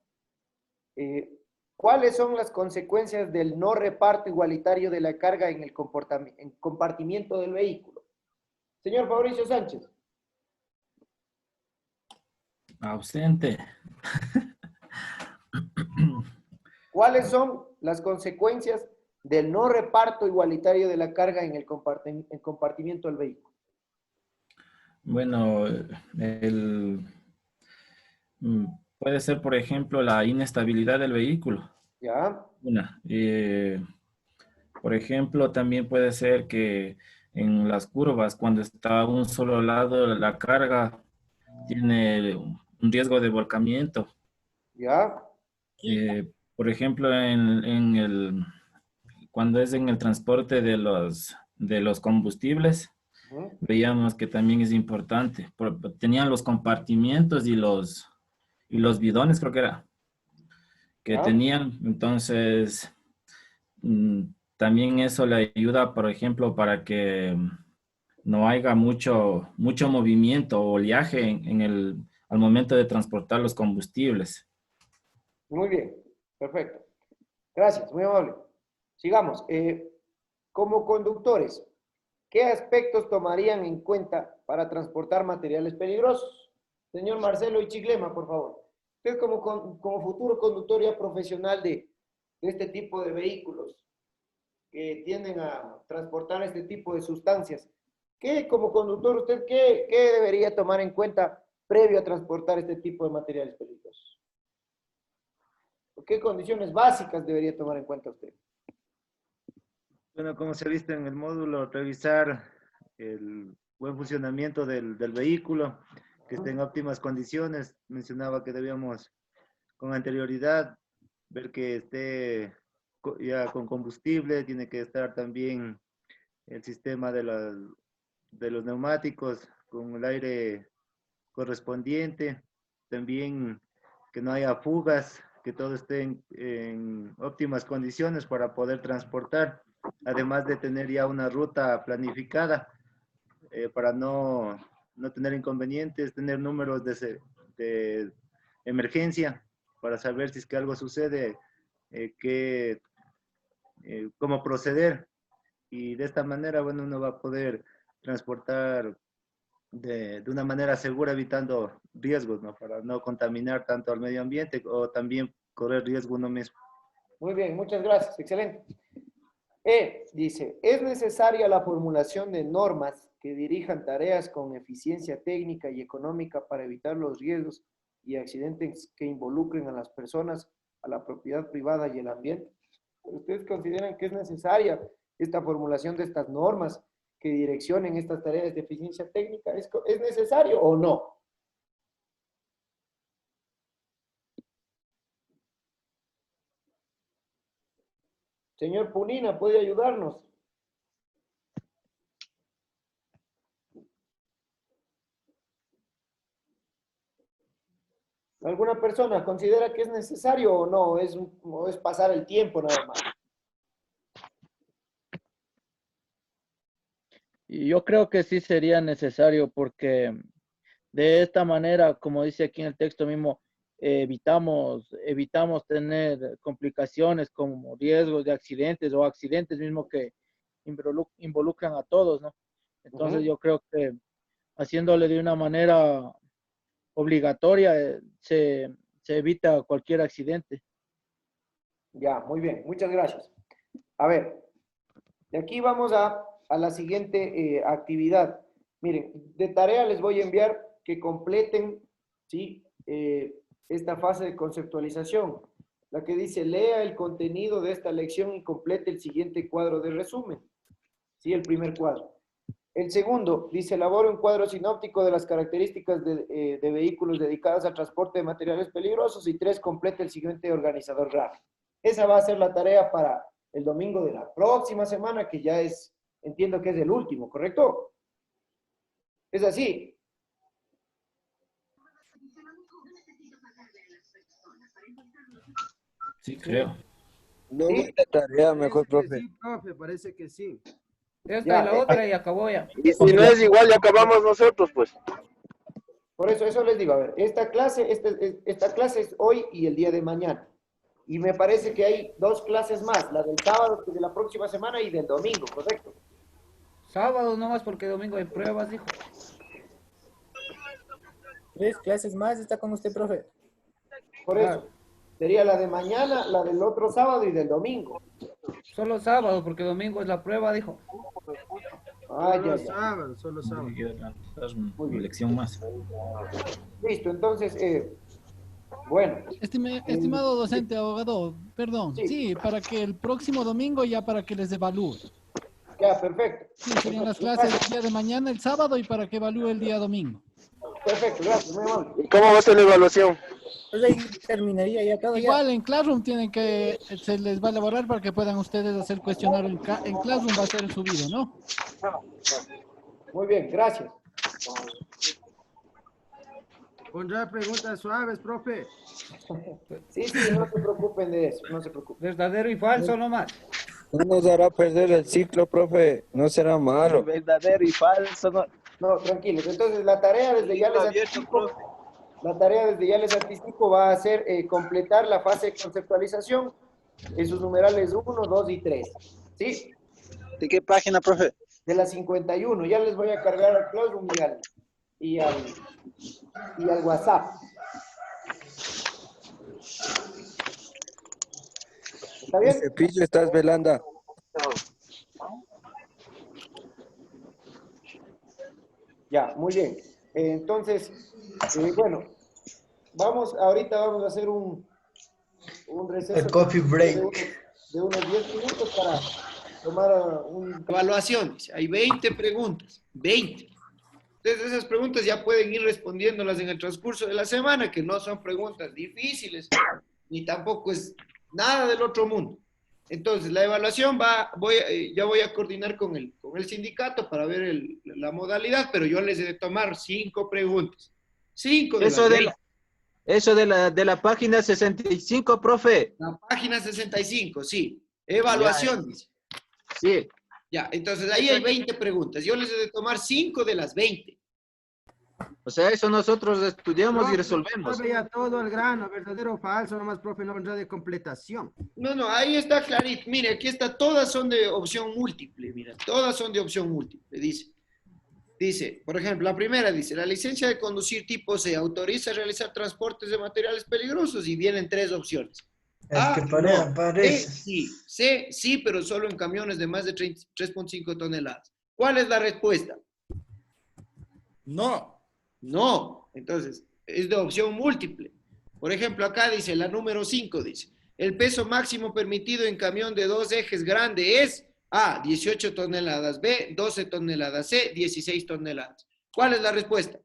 ¿Cuáles son las consecuencias del no reparto igualitario de la carga en el compartimiento del vehículo? Señor Fabricio Sánchez. Ausente. ¿Cuáles son las consecuencias del no reparto igualitario de la carga en el compartimiento del vehículo? Bueno, puede ser, por ejemplo, la inestabilidad del vehículo. ¿Ya? Una. Por ejemplo, también puede ser que en las curvas, cuando está a un solo lado, la carga tiene un riesgo de volcamiento. ¿Ya? Por ejemplo, cuando es en el transporte de los combustibles, veíamos que también es importante. Tenían los compartimientos y los bidones, creo que era, que tenían. Entonces, también eso le ayuda, por ejemplo, para que no haya mucho movimiento o oleaje al momento de transportar los combustibles. Muy bien, perfecto. Gracias, muy amable. Sigamos. Como conductores, ¿qué aspectos tomarían en cuenta para transportar materiales peligrosos? Señor Marcelo Ichiglema, por favor. Usted como futuro conductor ya profesional de este tipo de vehículos que tienden a transportar este tipo de sustancias, ¿qué como conductor usted qué debería tomar en cuenta previo a transportar este tipo de materiales peligrosos? ¿Qué condiciones básicas debería tomar en cuenta usted? Bueno, como se ha visto en el módulo, revisar el buen funcionamiento del vehículo, que esté en óptimas condiciones. Mencionaba que debíamos con anterioridad ver que esté ya con combustible, tiene que estar también el sistema de los neumáticos con el aire correspondiente, también que no haya fugas, que todo esté en óptimas condiciones para poder transportar, además de tener ya una ruta planificada para no tener inconvenientes, tener números de emergencia para saber si es que algo sucede, cómo proceder. Y de esta manera, bueno, uno va a poder transportar de una manera segura, evitando riesgos, ¿no? Para no contaminar tanto al medio ambiente o también correr riesgo uno mismo. Muy bien, muchas gracias, excelente. Dice, ¿es necesaria la formulación de normas que dirijan tareas con eficiencia técnica y económica para evitar los riesgos y accidentes que involucren a las personas, a la propiedad privada y el ambiente? ¿Ustedes consideran que es necesaria esta formulación de estas normas que direccionen estas tareas de eficiencia técnica? ¿Es necesario o no? Señor Punina, ¿puede ayudarnos? ¿Alguna persona considera que es necesario o no? ¿O es pasar el tiempo nada más? Y yo creo que sí sería necesario porque de esta manera, como dice aquí en el texto mismo, evitamos tener complicaciones como riesgos de accidentes o accidentes mismo que involucran a todos, ¿no? Entonces yo creo que haciéndole de una manera obligatoria se evita cualquier accidente. Ya, muy bien, muchas gracias. A ver, de aquí vamos a la siguiente actividad. Miren, de tarea les voy a enviar que completen, ¿sí? Esta fase de conceptualización, la que dice, lea el contenido de esta lección y complete el siguiente cuadro de resumen. ¿Sí? El primer cuadro. El segundo, dice, elabora un cuadro sinóptico de las características de vehículos dedicados al transporte de materiales peligrosos. Y 3, complete el siguiente organizador gráfico. Esa va a ser la tarea para el domingo de la próxima semana, que ya es, entiendo que es el último, ¿correcto? Es así. Sí, creo. No ve la tarea, mejor, profe. Sí, profe, parece que sí. Esta Ya, y la otra y acabó ya. Y si no es igual, ya acabamos nosotros, pues. Por eso les digo, a ver, esta clase es hoy y el día de mañana. Y me parece que hay 2 clases más, la del sábado de la próxima semana y del domingo, ¿correcto? Sábado nomás porque domingo hay pruebas, dijo. 3 clases más está con usted, profe. Por eso, sería la de mañana, la del otro sábado y del domingo. Solo sábado porque domingo es la prueba, dijo. Ah, Solo ya, ya. sábado, solo sábado. Una lección más. Listo, entonces, bueno. Estimado docente, abogado, perdón. Sí, para que el próximo domingo ya para que les evalúe. Ya, perfecto. Sí, serían las clases el día de mañana, el sábado, y para que evalúe el día domingo. Perfecto, gracias, muy amable. ¿Y cómo va a ser la evaluación? Pues ahí terminaría ya todo. Igual en Classroom se les va a elaborar para que puedan ustedes hacer cuestionario en Classroom, va a ser subido, ¿no? Muy bien, gracias. Pondrá preguntas suaves, profe. Sí, no se preocupen de eso, no se preocupen. Verdadero y falso nomás. No nos hará perder el ciclo, profe. No será malo. Verdadero y falso. No, tranquilos. Entonces, la tarea desde ya les anticipo va a ser completar la fase de conceptualización en sus numerales 1, 2 y 3. ¿Sí? ¿De qué página, profe? De la 51. Ya les voy a cargar al Classroom y al WhatsApp. ¿Está bien? Cepillo, estás velanda. Ya, muy bien. Entonces, bueno, ahorita vamos a hacer un receso. El coffee break. De unos 10 minutos para tomar una evaluación. Hay 20 preguntas, 20. Entonces, esas preguntas ya pueden ir respondiéndolas en el transcurso de la semana, que no son preguntas difíciles, ni tampoco es nada del otro mundo. Entonces, la evaluación ya voy a coordinar con el sindicato para ver la modalidad, pero yo les he de tomar 5 preguntas. 5 de Eso las de 20. Eso de la página 65, profe. La página 65, sí. Evaluación, Ya, dice. Sí. Ya, entonces ahí hay 20 preguntas. Yo les he de tomar 5 de las 20. O sea, eso nosotros estudiamos y resolvemos. Profe, ya todo al grano, verdadero o falso, nomás, profe, no vendrá de completación. No, ahí está clarito. Mire, aquí está, todas son de opción múltiple. Mira, todas son de opción múltiple, Dice, por ejemplo, la primera dice, la licencia de conducir tipo C autoriza realizar transportes de materiales peligrosos y vienen 3 opciones. Es que parece. C, sí, pero solo en camiones de más de 3.5 toneladas. ¿Cuál es la respuesta? No. Entonces, es de opción múltiple. Por ejemplo, acá dice, la número 5 dice, el peso máximo permitido en camión de 2 ejes grande es A, 18 toneladas, B, 12 toneladas, C, 16 toneladas. ¿Cuál es la respuesta?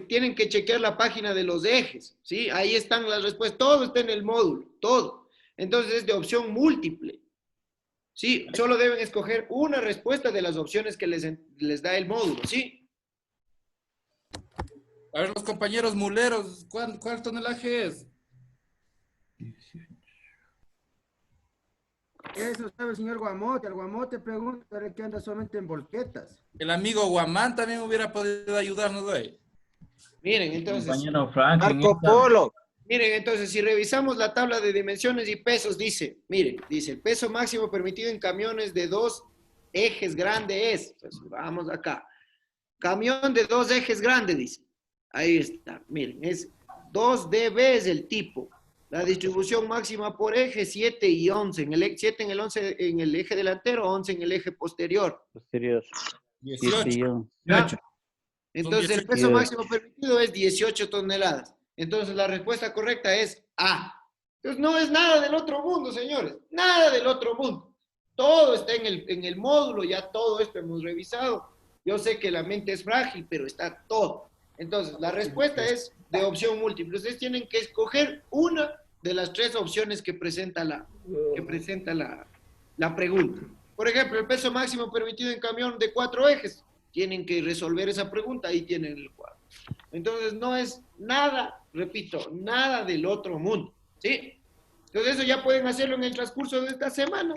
Tienen que chequear la página de los ejes, ¿sí? Ahí están las respuestas, todo está en el módulo, todo. Entonces es de opción múltiple. Sí, solo deben escoger una respuesta de las opciones que les da el módulo, ¿sí? A ver, los compañeros muleros, ¿cuál tonelaje es? Eso sabe el señor Guamote. Al Guamote pregunta que anda solamente en volquetas. El amigo Guamán también hubiera podido ayudarnos hoy. Miren, entonces. Compañero Franklin. Marco Polo. Miren, entonces, si revisamos la tabla de dimensiones y pesos, dice, el peso máximo permitido en camiones de 2 ejes grande es. Entonces, vamos acá. Camión de 2 ejes grande, dice. Ahí está, miren, es 2DB es el tipo. La distribución máxima por eje, 7 y 11. 7 en el eje delantero, 11 en el eje posterior. Posterior. 18. Entonces, el peso máximo permitido es 18 toneladas. Entonces, la respuesta correcta es A. Entonces, no es nada del otro mundo, señores. Nada del otro mundo. Todo está en el módulo, ya todo esto hemos revisado. Yo sé que la mente es frágil, pero está todo. Entonces, la respuesta es de opción múltiple. Ustedes tienen que escoger una de las 3 opciones que presenta la pregunta. Por ejemplo, el peso máximo permitido en camión de 4 ejes. Tienen que resolver esa pregunta, ahí tienen el cuadro. Entonces, no es nada repito, nada del otro mundo, ¿sí? Entonces eso ya pueden hacerlo en el transcurso de esta semana.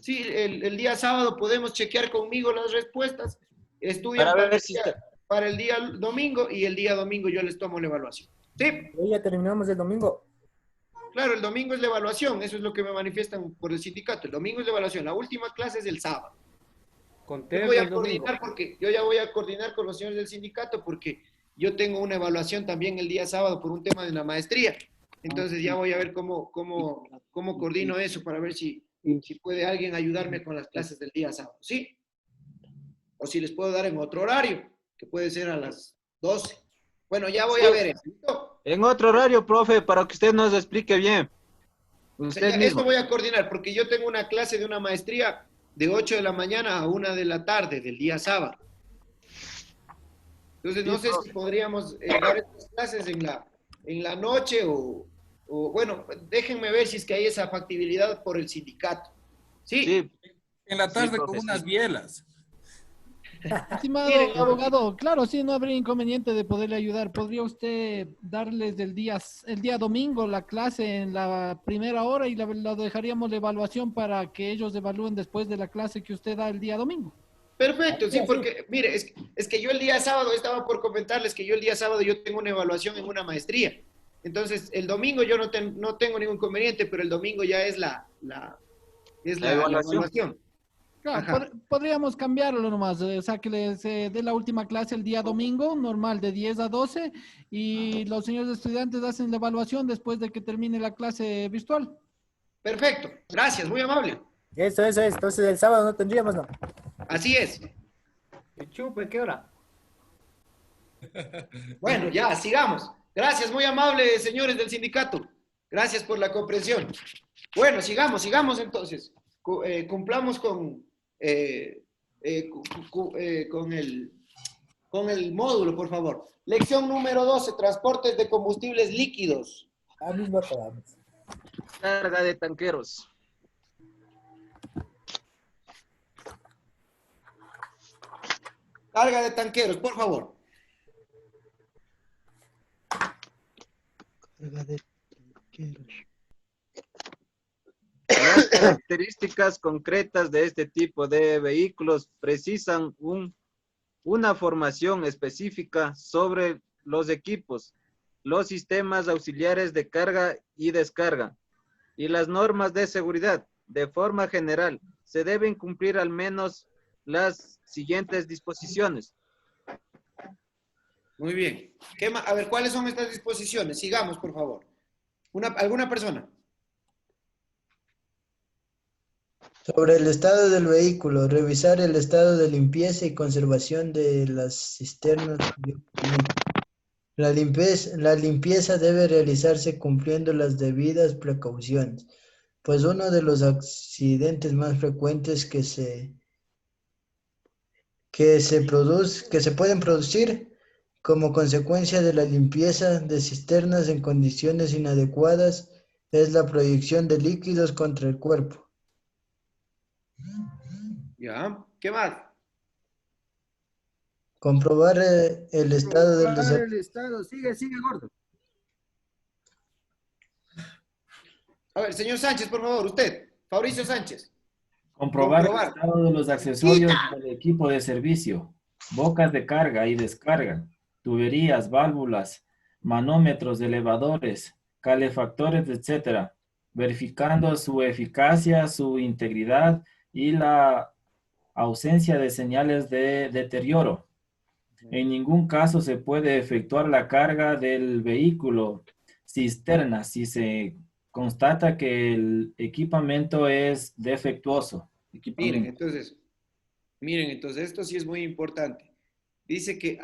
Sí, el día sábado podemos chequear conmigo las respuestas, estudian para el día domingo y el día domingo yo les tomo la evaluación. ¿Sí? Hoy ya terminamos el domingo. Claro, el domingo es la evaluación, eso es lo que me manifiestan por el sindicato. El domingo es la evaluación, la última clase es el sábado. Yo voy a coordinar porque yo ya voy a coordinar con los señores del sindicato porque yo tengo una evaluación también el día sábado por un tema de la maestría. Entonces ya voy a ver cómo coordino eso para ver si puede alguien ayudarme con las clases del día sábado, ¿sí? O si les puedo dar en otro horario, que puede ser a las 12. Bueno, ya voy a ver eso. En otro horario, profe, para que usted nos explique bien. Esto voy a coordinar porque yo tengo una clase de una maestría de 8 de la mañana a 1 de la tarde del día sábado. Entonces no sé si podríamos dar estas clases en la noche o bueno, déjenme ver si es que hay esa factibilidad por el sindicato. ¿Sí? En la tarde con unas bielas. Estimado abogado, claro, sí, no habría inconveniente de poderle ayudar. ¿Podría usted darles el día domingo la clase en la primera hora y la dejaríamos de evaluación para que ellos evalúen después de la clase que usted da el día domingo? Perfecto, sí, porque mire, es que yo el día sábado estaba por comentarles que yo el día sábado yo tengo una evaluación en una maestría. Entonces, el domingo yo no tengo ningún inconveniente, pero el domingo ya es la evaluación. Claro, podríamos cambiarlo nomás, o sea, que les dé la última clase el día domingo, normal, de 10 a 12, y los señores estudiantes hacen la evaluación después de que termine la clase virtual. Perfecto, gracias, muy amable. Eso es. Entonces el sábado no tendríamos, ¿no? Así es. Chupe, ¿qué hora? Bueno, ya, sigamos. Gracias, muy amable, señores del sindicato. Gracias por la comprensión. Bueno, sigamos entonces. Cumplamos con el módulo, por favor. Lección número 12, transportes de combustibles líquidos. Mismo acabamos. Carga de tanqueros. Carga de tanqueros, por favor. Carga de tanqueros. Las características concretas de este tipo de vehículos precisan una formación específica sobre los equipos, los sistemas auxiliares de carga y descarga y las normas de seguridad. De forma general, se deben cumplir al menos las siguientes disposiciones. Muy bien. A ver, ¿cuáles son estas disposiciones? Sigamos, por favor. ¿Alguna persona? Sobre el estado del vehículo, revisar el estado de limpieza y conservación de las cisternas. La limpieza debe realizarse cumpliendo las debidas precauciones, pues uno de los accidentes más frecuentes que se pueden producir como consecuencia de la limpieza de cisternas en condiciones inadecuadas es la proyección de líquidos contra el cuerpo. Ya, ¿qué más? Comprobar el estado del Comprobar el estado. Sigue, gordo. A ver, señor Sánchez, por favor, usted. Fabricio Sánchez. Comprobar el estado de los accesorios del equipo de servicio, bocas de carga y descarga, tuberías, válvulas, manómetros, elevadores, calefactores, etcétera, verificando su eficacia, su integridad y la ausencia de señales de deterioro. En ningún caso se puede efectuar la carga del vehículo cisterna si se constata que el equipamiento es defectuoso. Miren, entonces, esto sí es muy importante. Dice que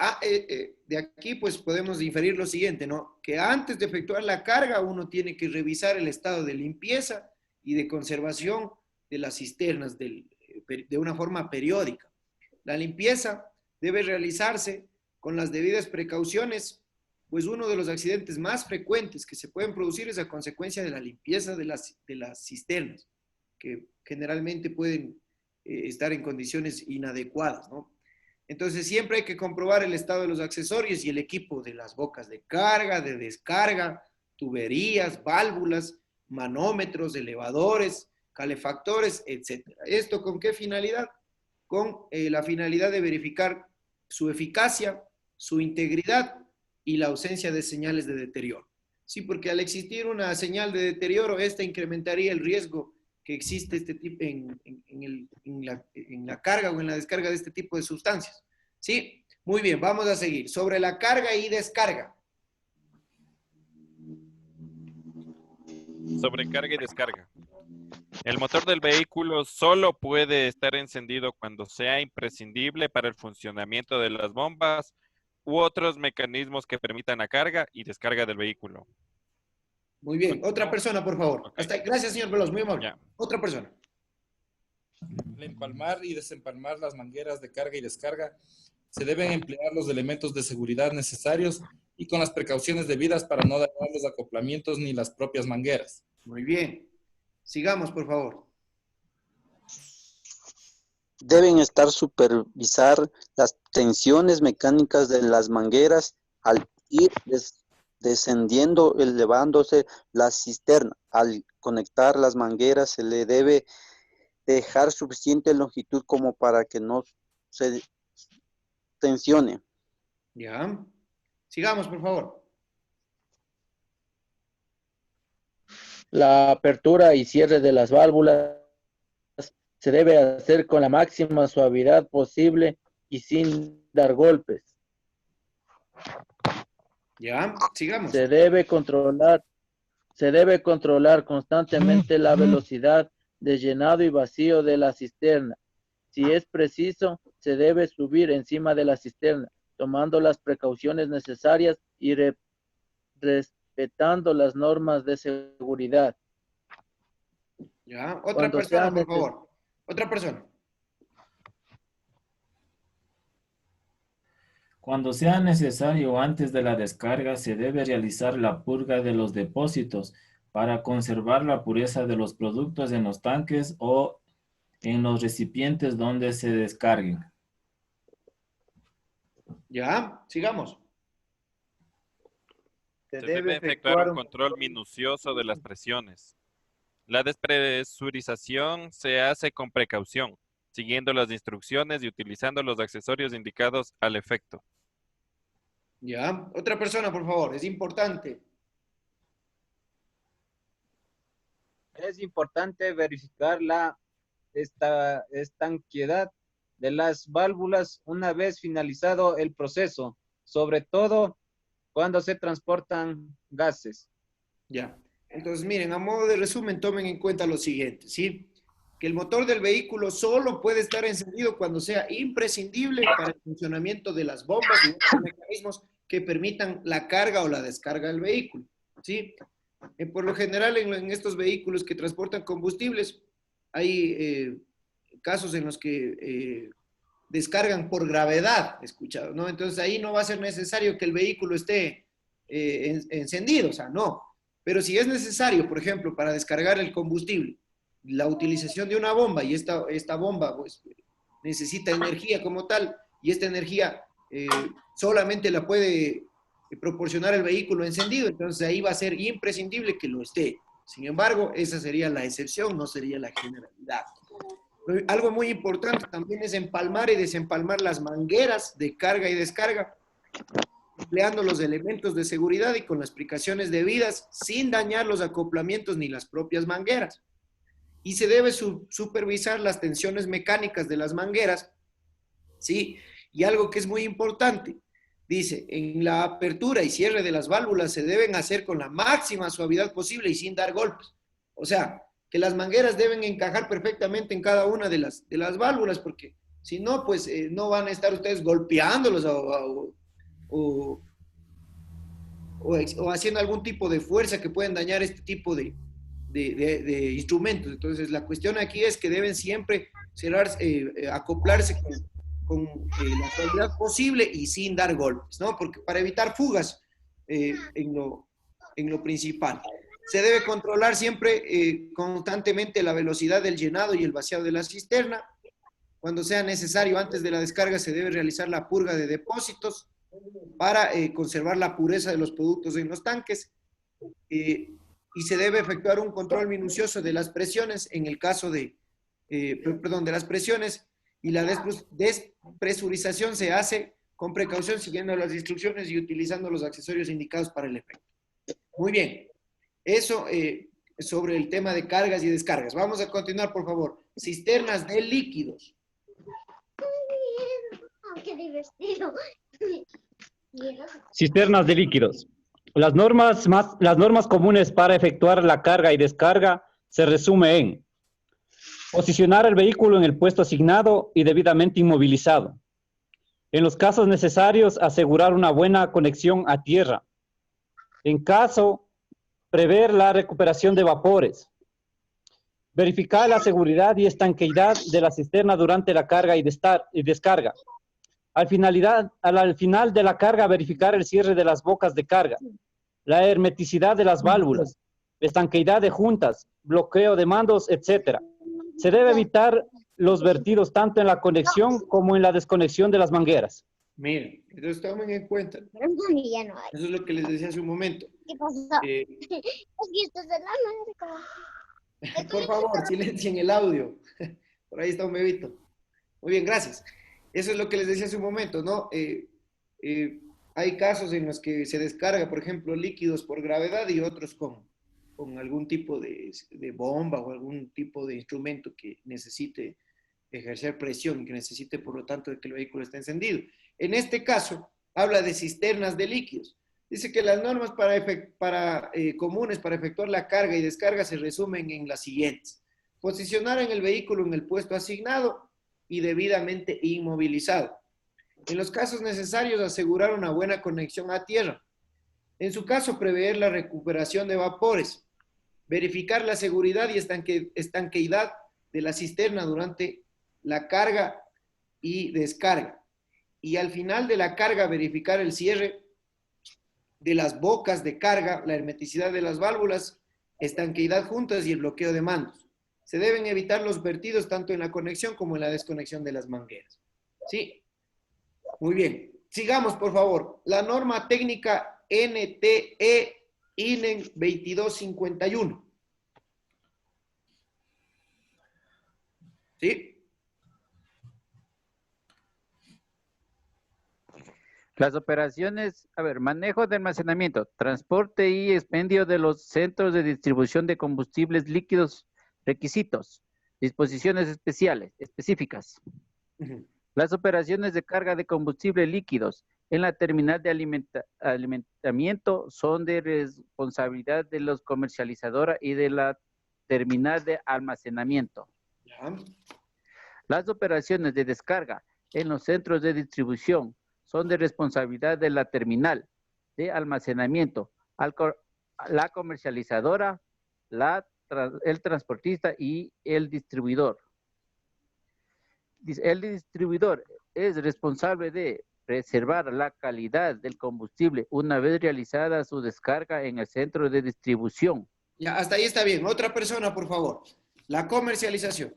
de aquí pues podemos inferir lo siguiente, ¿no? Que antes de efectuar la carga uno tiene que revisar el estado de limpieza y de conservación de las cisternas de una forma periódica. La limpieza debe realizarse con las debidas precauciones, pues uno de los accidentes más frecuentes que se pueden producir es a consecuencia de la limpieza de las cisternas, que generalmente pueden estar en condiciones inadecuadas, ¿no? Entonces siempre hay que comprobar el estado de los accesorios y el equipo de las bocas de carga, de descarga, tuberías, válvulas, manómetros, elevadores, calefactores, etc. ¿Esto con qué finalidad? Con la finalidad de verificar su eficacia, su integridad y la ausencia de señales de deterioro. Sí, porque al existir una señal de deterioro, esta incrementaría el riesgo que existe en la carga o en la descarga de este tipo de sustancias. ¿Sí? Muy bien, vamos a seguir. Sobre la carga y descarga. Sobre carga y descarga. El motor del vehículo solo puede estar encendido cuando sea imprescindible para el funcionamiento de las bombas u otros mecanismos que permitan la carga y descarga del vehículo. Muy bien. Otra persona, por favor. Okay. Gracias, señor Veloz. Muy amable. Otra persona. Al empalmar y desempalmar las mangueras de carga y descarga, se deben emplear los elementos de seguridad necesarios y con las precauciones debidas para no dañar los acoplamientos ni las propias mangueras. Muy bien. Sigamos, por favor. Deben supervisar las tensiones mecánicas de las mangueras al ir descendiendo, elevándose la cisterna. Al conectar las mangueras se le debe dejar suficiente longitud como para que no se tensione. Ya. Sigamos, por favor. La apertura y cierre de las válvulas se debe hacer con la máxima suavidad posible y sin dar golpes. Ya, sigamos. Se debe controlar constantemente la velocidad de llenado y vacío de la cisterna. Si es preciso, se debe subir encima de la cisterna, tomando las precauciones necesarias y respetando las normas de seguridad. Ya, otra persona, por favor. Otra persona. Cuando sea necesario antes de la descarga, se debe realizar la purga de los depósitos para conservar la pureza de los productos en los tanques o en los recipientes donde se descarguen. Ya, sigamos. Se debe efectuar un control minucioso de las presiones. La despresurización se hace con precaución, siguiendo las instrucciones y utilizando los accesorios indicados al efecto. Ya, otra persona, por favor, es importante. Es importante verificar la estanqueidad de las válvulas una vez finalizado el proceso, sobre todo cuando se transportan gases. Ya. Entonces, miren, a modo de resumen, tomen en cuenta lo siguiente, ¿sí? Que el motor del vehículo solo puede estar encendido cuando sea imprescindible para el funcionamiento de las bombas y otros mecanismos que permitan la carga o la descarga del vehículo, ¿sí? Por lo general, en estos vehículos que transportan combustibles, hay casos en los que descargan por gravedad, escuchado, ¿no? Entonces, ahí no va a ser necesario que el vehículo esté encendido, o sea, no. Pero si es necesario, por ejemplo, para descargar el combustible, la utilización de una bomba, y esta bomba pues, necesita energía como tal, y esta energía solamente la puede proporcionar el vehículo encendido, entonces ahí va a ser imprescindible que lo esté. Sin embargo, esa sería la excepción, no sería la generalidad. Algo muy importante también es empalmar y desempalmar las mangueras de carga y descarga, empleando los elementos de seguridad y con las precauciones debidas, sin dañar los acoplamientos ni las propias mangueras. Y se debe supervisar las tensiones mecánicas de las mangueras, ¿sí? Y algo que es muy importante, dice, en la apertura y cierre de las válvulas se deben hacer con la máxima suavidad posible y sin dar golpes. O sea, que las mangueras deben encajar perfectamente en cada una de las válvulas, porque si no, pues no van a estar ustedes golpeándolos o haciendo algún tipo de fuerza que pueden dañar este tipo de instrumentos. Entonces, la cuestión aquí es que deben siempre acoplarse con la suavidad posible y sin dar golpes, ¿no? Porque para evitar fugas en lo principal. Se debe controlar siempre constantemente la velocidad del llenado y el vaciado de la cisterna. cuando sea necesario, antes de la descarga se debe realizar la purga de depósitos para conservar la pureza de los productos en los tanques y se debe efectuar un control minucioso de las presiones en el caso de, de las presiones, y la despresurización se hace con precaución siguiendo las instrucciones y utilizando los accesorios indicados para el efecto. Muy bien, eso sobre el tema de cargas y descargas. Vamos a continuar, por favor. Cisternas de líquidos. ¡Qué divertido! Cisternas de líquidos. Las normas comunes para efectuar la carga y descarga se resumen en posicionar el vehículo en el puesto asignado y debidamente inmovilizado. En los casos necesarios, asegurar una buena conexión a tierra. En caso, prever la recuperación de vapores. Verificar la seguridad y estanqueidad de la cisterna durante la carga y descarga. Al final de la carga, verificar el cierre de las bocas de carga, la hermeticidad de las válvulas, estanqueidad de juntas, bloqueo de mandos, etc. Se debe evitar los vertidos tanto en la conexión como en la desconexión de las mangueras. Miren, entonces tomen en cuenta. Eso es lo que les decía hace un momento. ¿Qué pasó? Es que esto es de la madre. Por favor, silencien el audio. Por ahí está un bebito. Muy bien, gracias. Eso es lo que les decía hace un momento, ¿no? Hay casos en los que se descarga, por ejemplo, líquidos por gravedad y otros con algún tipo de bomba o algún tipo de instrumento que necesite ejercer presión y que necesite, por lo tanto, de que el vehículo esté encendido. En este caso, habla de cisternas de líquidos. Dice que las normas comunes para efectuar la carga y descarga se resumen en las siguientes. Posicionar en el vehículo en el puesto asignado y debidamente inmovilizado. En los casos necesarios, asegurar una buena conexión a tierra. En su caso, prever la recuperación de vapores. Verificar la seguridad y estanqueidad de la cisterna durante la carga y descarga. Y al final de la carga, verificar el cierre de las bocas de carga, la hermeticidad de las válvulas, estanqueidad juntas y el bloqueo de mandos. Se deben evitar los vertidos tanto en la conexión como en la desconexión de las mangueras. ¿Sí? Muy bien. Sigamos, por favor. La norma técnica NTE INEN 2251. ¿Sí? Las operaciones, manejo de almacenamiento, transporte y expendio de los centros de distribución de combustibles líquidos, requisitos, disposiciones específicas. Las operaciones de carga de combustible líquidos en la terminal de alimentamiento son de responsabilidad de los comercializadores y de la terminal de almacenamiento. Las operaciones de descarga en los centros de distribución son de responsabilidad de la terminal de almacenamiento, la comercializadora, el transportista y el distribuidor. El distribuidor es responsable de preservar la calidad del combustible una vez realizada su descarga en el centro de distribución. Ya, hasta ahí está bien. Otra persona, por favor. La comercialización.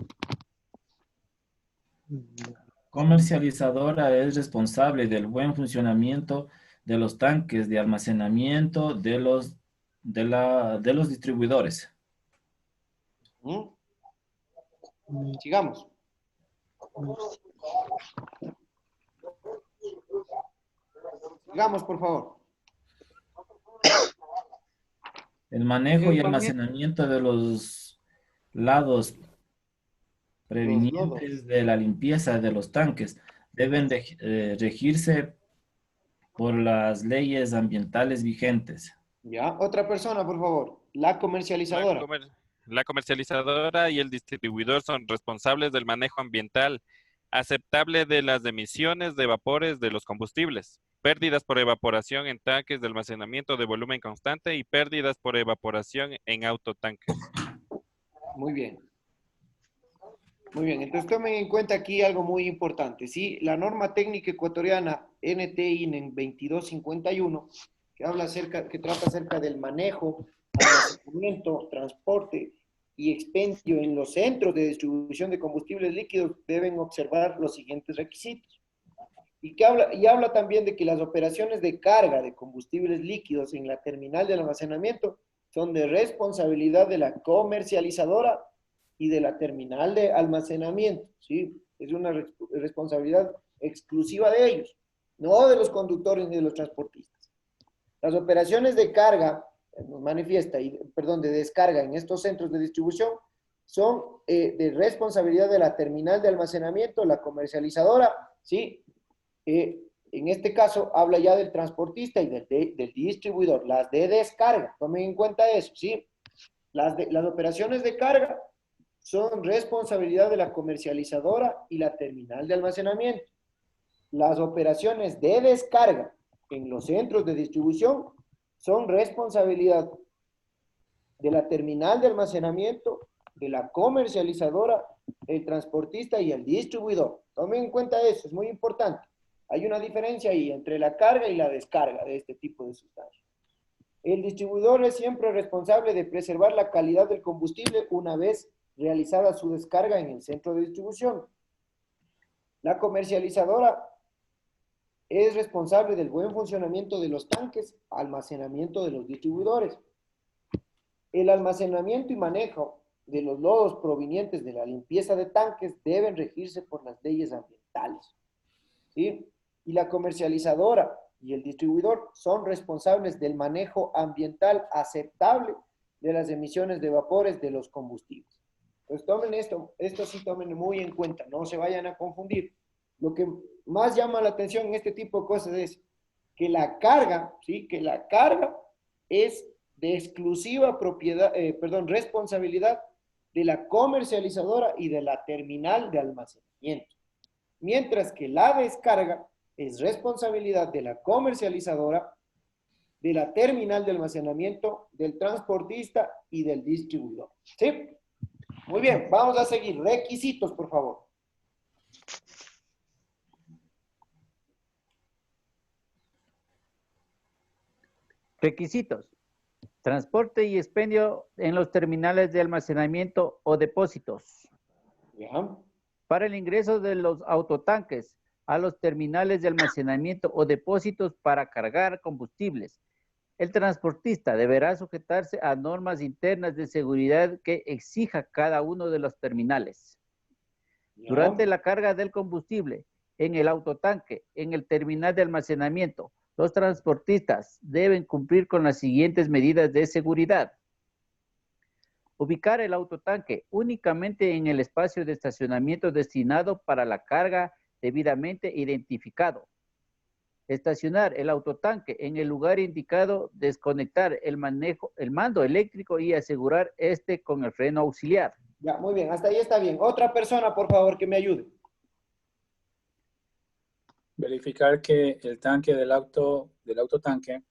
Comercializadora es responsable del buen funcionamiento de los tanques de almacenamiento de los distribuidores. Sigamos. Sigamos, por favor. El manejo y almacenamiento de los lados prevenientes de la limpieza de los tanques deben regirse por las leyes ambientales vigentes. Ya, otra persona, por favor. La comercializadora. La comercializadora y el distribuidor son responsables del manejo ambiental aceptable de las emisiones de vapores de los combustibles, pérdidas por evaporación en tanques de almacenamiento de volumen constante y pérdidas por evaporación en autotanques. Muy bien. Muy bien, entonces tomen en cuenta aquí algo muy importante, ¿sí? La norma técnica ecuatoriana NT-INEN 2251, que trata acerca del manejo, almacenamiento, transporte y expendio en los centros de distribución de combustibles líquidos deben observar los siguientes requisitos. Y habla también de que las operaciones de carga de combustibles líquidos en la terminal de almacenamiento son de responsabilidad de la comercializadora y de la terminal de almacenamiento, ¿sí? Es una responsabilidad exclusiva de ellos, no de los conductores ni de los transportistas. Las operaciones de carga, nos manifiesta, de descarga en estos centros de distribución son de responsabilidad de la terminal de almacenamiento, la comercializadora, ¿sí? En este caso habla ya del transportista y del distribuidor. Las de descarga, tomen en cuenta eso, ¿sí? Las operaciones de carga son responsabilidad de la comercializadora y la terminal de almacenamiento. Las operaciones de descarga en los centros de distribución son responsabilidad de la terminal de almacenamiento, de la comercializadora, el transportista y el distribuidor. Tomen en cuenta eso, es muy importante. Hay una diferencia ahí entre la carga y la descarga de este tipo de sustancias. El distribuidor es siempre responsable de preservar la calidad del combustible una vez realizada su descarga en el centro de distribución. La comercializadora es responsable del buen funcionamiento de los tanques, almacenamiento de los distribuidores. El almacenamiento y manejo de los lodos provenientes de la limpieza de tanques deben regirse por las leyes ambientales, ¿sí? Y la comercializadora y el distribuidor son responsables del manejo ambiental aceptable de las emisiones de vapores de los combustibles. Entonces tomen esto sí tomen muy en cuenta, no se vayan a confundir. Lo que más llama la atención en este tipo de cosas es que la carga, ¿sí? Que la carga es de exclusiva responsabilidad de la comercializadora y de la terminal de almacenamiento. Mientras que la descarga es responsabilidad de la comercializadora, de la terminal de almacenamiento, del transportista y del distribuidor. ¿Sí? Muy bien, vamos a seguir. Requisitos, por favor. Requisitos. Transporte y expendio en los terminales de almacenamiento o depósitos. Ya. Para el ingreso de los autotanques a los terminales de almacenamiento o depósitos para cargar combustibles, el transportista deberá sujetarse a normas internas de seguridad que exija cada uno de los terminales. Ya. Durante la carga del combustible en el autotanque, en el terminal de almacenamiento, los transportistas deben cumplir con las siguientes medidas de seguridad. Ubicar el autotanque únicamente en el espacio de estacionamiento destinado para la carga debidamente identificado. Estacionar el autotanque en el lugar indicado, desconectar el mando eléctrico y asegurar este con el freno auxiliar. Ya, muy bien, hasta ahí está bien. Otra persona, por favor, que me ayude. Verificar que el tanque del autotanque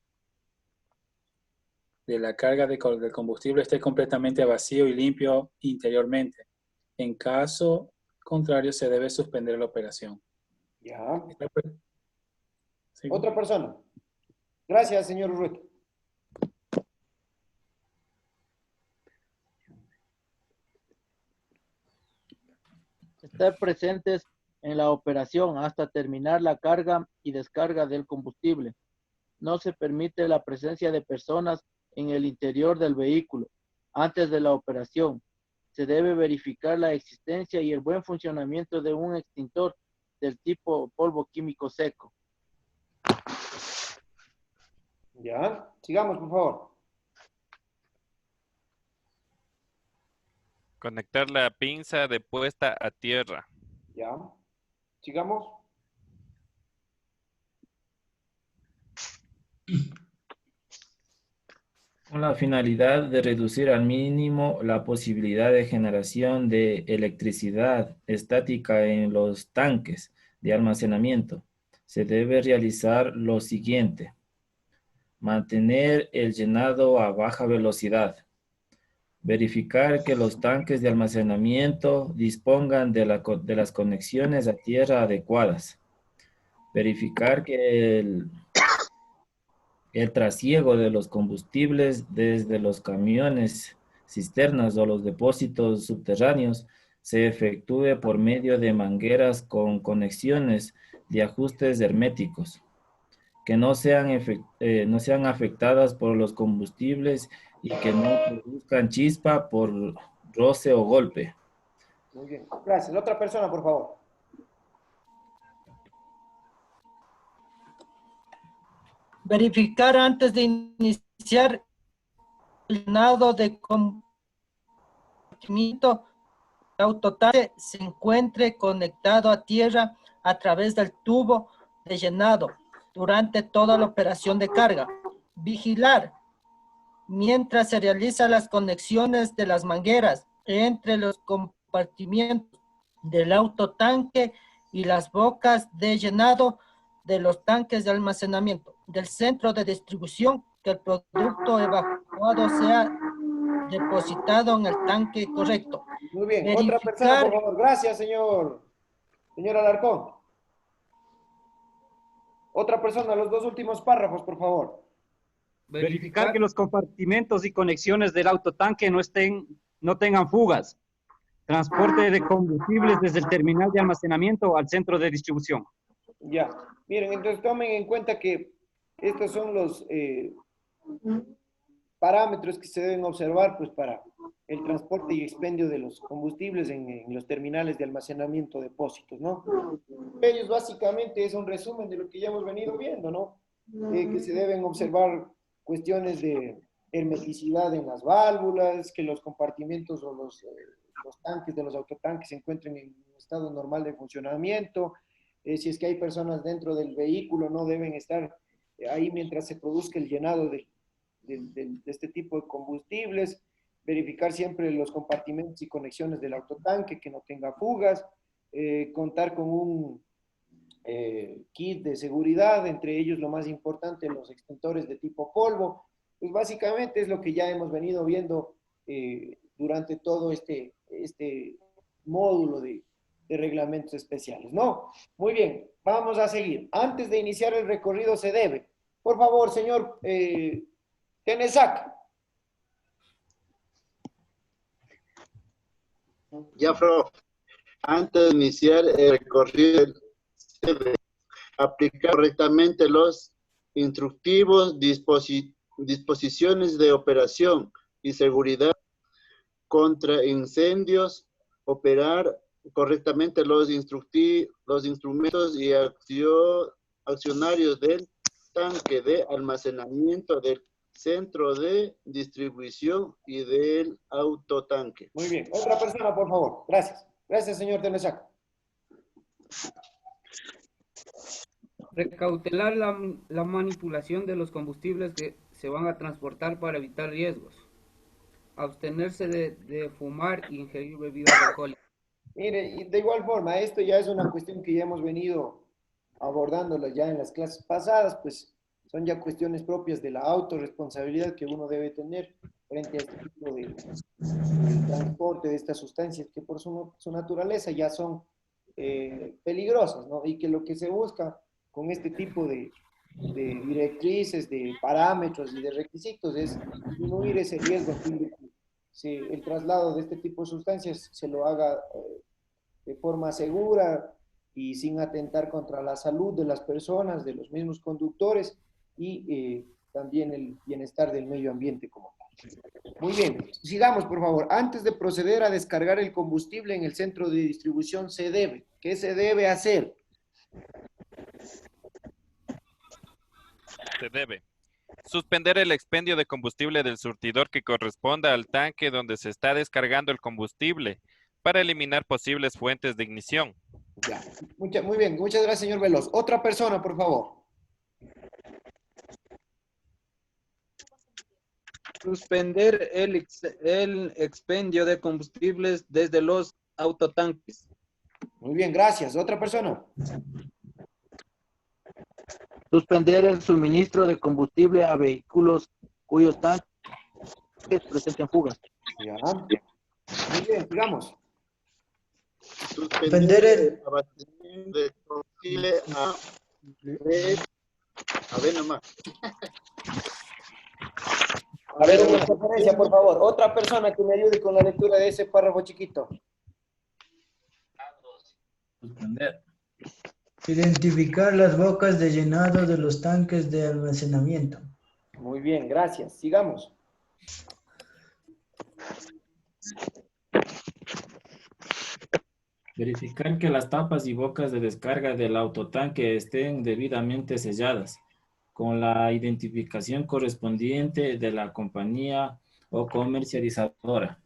de la carga del combustible esté completamente vacío y limpio interiormente. En caso contrario, se debe suspender la operación. Ya. Sí. Otra persona. Gracias, señor Urrueta. Estar presentes en la operación hasta terminar la carga y descarga del combustible. No se permite la presencia de personas en el interior del vehículo. Antes de la operación, se debe verificar la existencia y el buen funcionamiento de un extintor del tipo polvo químico seco. Ya, sigamos, por favor. Conectar la pinza de puesta a tierra. Ya, sigamos. Con la finalidad de reducir al mínimo la posibilidad de generación de electricidad estática en los tanques de almacenamiento, se debe realizar lo siguiente. Mantener el llenado a baja velocidad. Verificar que los tanques de almacenamiento dispongan de las conexiones a tierra adecuadas. Verificar que el trasiego de los combustibles desde los camiones cisternas o los depósitos subterráneos se efectúe por medio de mangueras con conexiones de ajustes herméticos que no sean afectadas por los combustibles y que no produzcan chispa por roce o golpe. Muy bien, gracias. Otra persona, por favor. Verificar antes de iniciar el llenado de compartimiento autotanque se encuentre conectado a tierra a través del tubo de llenado durante toda la operación de carga. Vigilar mientras se realizan las conexiones de las mangueras entre los compartimientos del autotanque y las bocas de llenado de los tanques de almacenamiento del centro de distribución, que el producto evacuado sea depositado en el tanque correcto. Muy bien, otra persona, por favor. Gracias, señor Alarcón. Otra persona, los dos últimos párrafos, por favor. Verificar que los compartimentos y conexiones del autotanque no tengan fugas. Transporte de combustibles desde el terminal de almacenamiento al centro de distribución. Ya, miren, entonces tomen en cuenta que estos son los parámetros que se deben observar pues, para el transporte y expendio de los combustibles en los terminales de almacenamiento de depósitos, ¿no? Ellos básicamente es un resumen de lo que ya hemos venido viendo, ¿no? Que se deben observar cuestiones de hermeticidad en las válvulas, que los compartimentos o los tanques de los autotanques se encuentren en un estado normal de funcionamiento. Si es que hay personas dentro del vehículo, no deben estar ahí mientras se produzca el llenado de este tipo de combustibles. Verificar siempre los compartimentos y conexiones del autotanque, que no tenga fugas. Contar con un kit de seguridad, entre ellos lo más importante, los extintores de tipo polvo. Pues básicamente es lo que ya hemos venido viendo durante todo este módulo de reglamentos especiales, ¿no? Muy bien, vamos a seguir. Antes de iniciar el recorrido se debe. Por favor, señor Tenesac. Ya, prof. Antes de iniciar el recorrido se debe aplicar correctamente los instructivos, disposiciones de operación y seguridad contra incendios, operar correctamente los instrumentos y accionarios del tanque de almacenamiento, del centro de distribución y del autotanque. Muy bien. Otra persona, por favor. Gracias. Gracias, señor Tenesac. Precautelar la manipulación de los combustibles que se van a transportar para evitar riesgos. Abstenerse de fumar y ingerir bebidas alcohólicas. Mire, de igual forma, esto ya es una cuestión que ya hemos venido abordándola ya en las clases pasadas, pues son ya cuestiones propias de la autorresponsabilidad que uno debe tener frente a este tipo de transporte de estas sustancias que por su naturaleza ya son peligrosas, ¿no? Y que lo que se busca con este tipo de directrices, de parámetros y de requisitos es disminuir ese riesgo si el traslado de este tipo de sustancias se lo haga de forma segura y sin atentar contra la salud de las personas, de los mismos conductores y también el bienestar del medio ambiente como tal. Muy bien, sigamos por favor. Antes de proceder a descargar el combustible en el centro de distribución ¿qué se debe hacer? Se debe suspender el expendio de combustible del surtidor que corresponda al tanque donde se está descargando el combustible para eliminar posibles fuentes de ignición. Ya. Muy bien, muchas gracias, señor Veloz. Otra persona, por favor. Suspender el expendio de combustibles desde los autotanques. Muy bien, gracias. Otra persona. Suspender el suministro de combustible a vehículos cuyos tanques presenten fugas. Ya. Muy bien, sigamos. Suspender el abastecimiento de combustible a ver nomás. A ver, una referencia, por favor. Otra persona que me ayude con la lectura de ese párrafo chiquito. Identificar las bocas de llenado de los tanques de almacenamiento. Muy bien, gracias. Sigamos. Verificar que las tapas y bocas de descarga del autotanque estén debidamente selladas, con la identificación correspondiente de la compañía o comercializadora.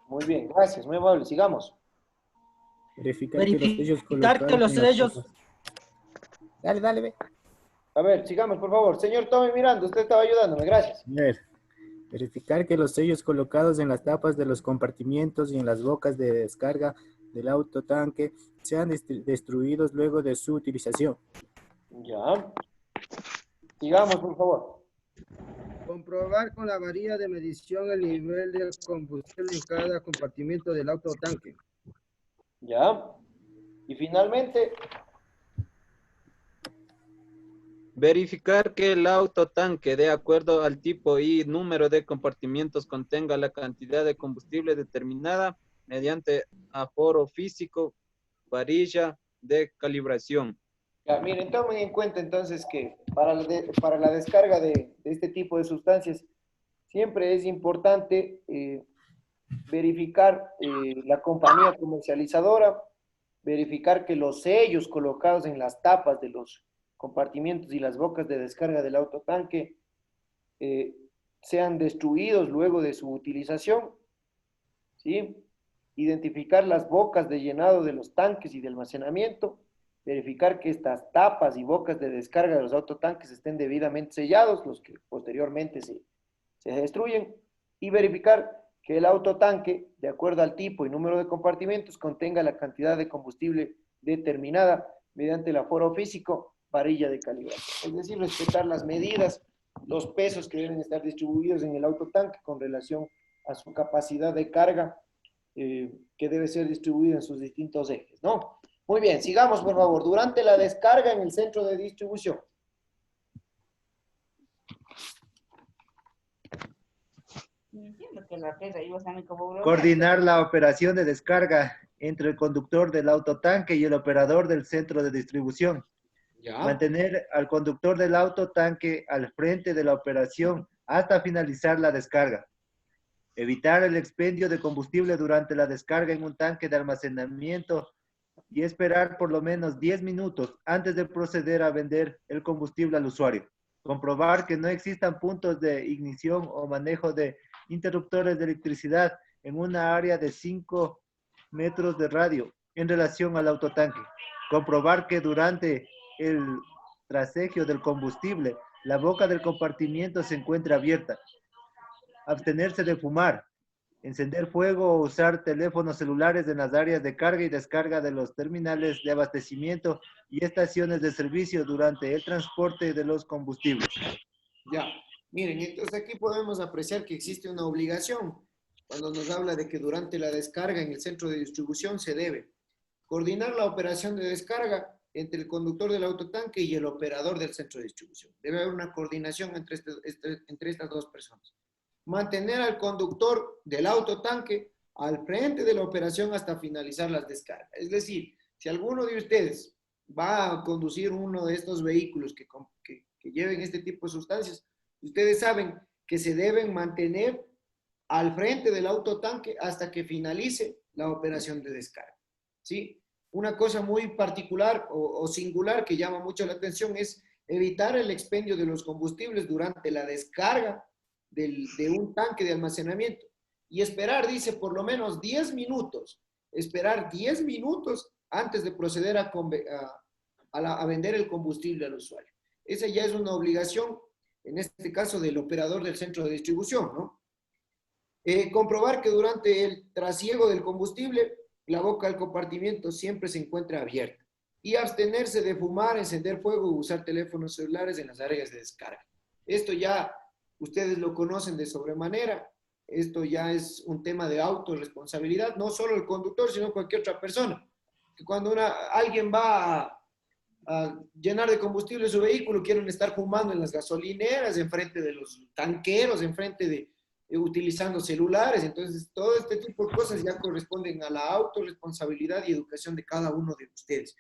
Muy bien, gracias, muy amable. Sigamos. Verificar que los sellos Verificar que los colocados en las sellos... tapas. Dale, dale, ve. A ver, sigamos, por favor. Señor Tommy Miranda, usted estaba ayudándome, gracias. A ver, verificar que los sellos colocados en las tapas de los compartimientos y en las bocas de descarga del autotanque sean destruidos luego de su utilización. Ya. Sigamos, por favor. Comprobar con la varilla de medición el nivel de combustible en cada compartimento del autotanque. Ya. Y finalmente, verificar que el autotanque, de acuerdo al tipo y número de compartimientos, contenga la cantidad de combustible determinada mediante aforo físico, varilla de calibración. ya, miren, tomen en cuenta entonces que para la descarga de este tipo de sustancias siempre es importante verificar la compañía comercializadora, verificar que los sellos colocados en las tapas de los compartimientos y las bocas de descarga del autotanque sean destruidos luego de su utilización, ¿sí? Identificar las bocas de llenado de los tanques y de almacenamiento, verificar que estas tapas y bocas de descarga de los autotanques estén debidamente sellados, los que posteriormente se destruyen, y verificar que el autotanque, de acuerdo al tipo y número de compartimentos, contenga la cantidad de combustible determinada mediante el aforo físico, varilla de calibración. Es decir, respetar las medidas, los pesos que deben estar distribuidos en el autotanque con relación a su capacidad de carga que debe ser distribuida en sus distintos ejes, ¿no? Muy bien, sigamos por favor. Durante la descarga en el centro de distribución. Coordinar la operación de descarga entre el conductor del autotanque y el operador del centro de distribución. Ya. Mantener al conductor del autotanque al frente de la operación hasta finalizar la descarga. Evitar el expendio de combustible durante la descarga en un tanque de almacenamiento y esperar por lo menos 10 minutos antes de proceder a vender el combustible al usuario. Comprobar que no existan puntos de ignición o manejo de interruptores de electricidad en una área de 5 metros de radio en relación al autotanque. Comprobar que durante el trasegio del combustible, la boca del compartimiento se encuentra abierta. Abstenerse de fumar, encender fuego o usar teléfonos celulares en las áreas de carga y descarga de los terminales de abastecimiento y estaciones de servicio durante el transporte de los combustibles. Ya, miren, entonces aquí podemos apreciar que existe una obligación cuando nos habla de que durante la descarga en el centro de distribución se debe coordinar la operación de descarga entre el conductor del autotanque y el operador del centro de distribución. Debe haber una coordinación entre estas dos personas. Mantener al conductor del autotanque al frente de la operación hasta finalizar las descargas. Es decir, si alguno de ustedes va a conducir uno de estos vehículos que lleven este tipo de sustancias, ustedes saben que se deben mantener al frente del autotanque hasta que finalice la operación de descarga, ¿sí? Una cosa muy particular o singular que llama mucho la atención es evitar el expendio de los combustibles durante la descarga de un tanque de almacenamiento y esperar, dice, por lo menos 10 minutos, esperar 10 minutos antes de proceder a vender el combustible al usuario. Esa ya es una obligación, en este caso, del operador del centro de distribución, ¿no? Comprobar que durante el trasiego del combustible, la boca del compartimiento siempre se encuentra abierta y abstenerse de fumar, encender fuego o usar teléfonos celulares en las áreas de descarga. Esto ya ustedes lo conocen de sobremanera, esto ya es un tema de autorresponsabilidad, no solo el conductor, sino cualquier otra persona. Que cuando alguien va a llenar de combustible su vehículo, quieren estar fumando en las gasolineras, enfrente de los tanqueros, enfrente de utilizando celulares. Entonces, todo este tipo de cosas ya corresponden a la autorresponsabilidad y educación de cada uno de ustedes.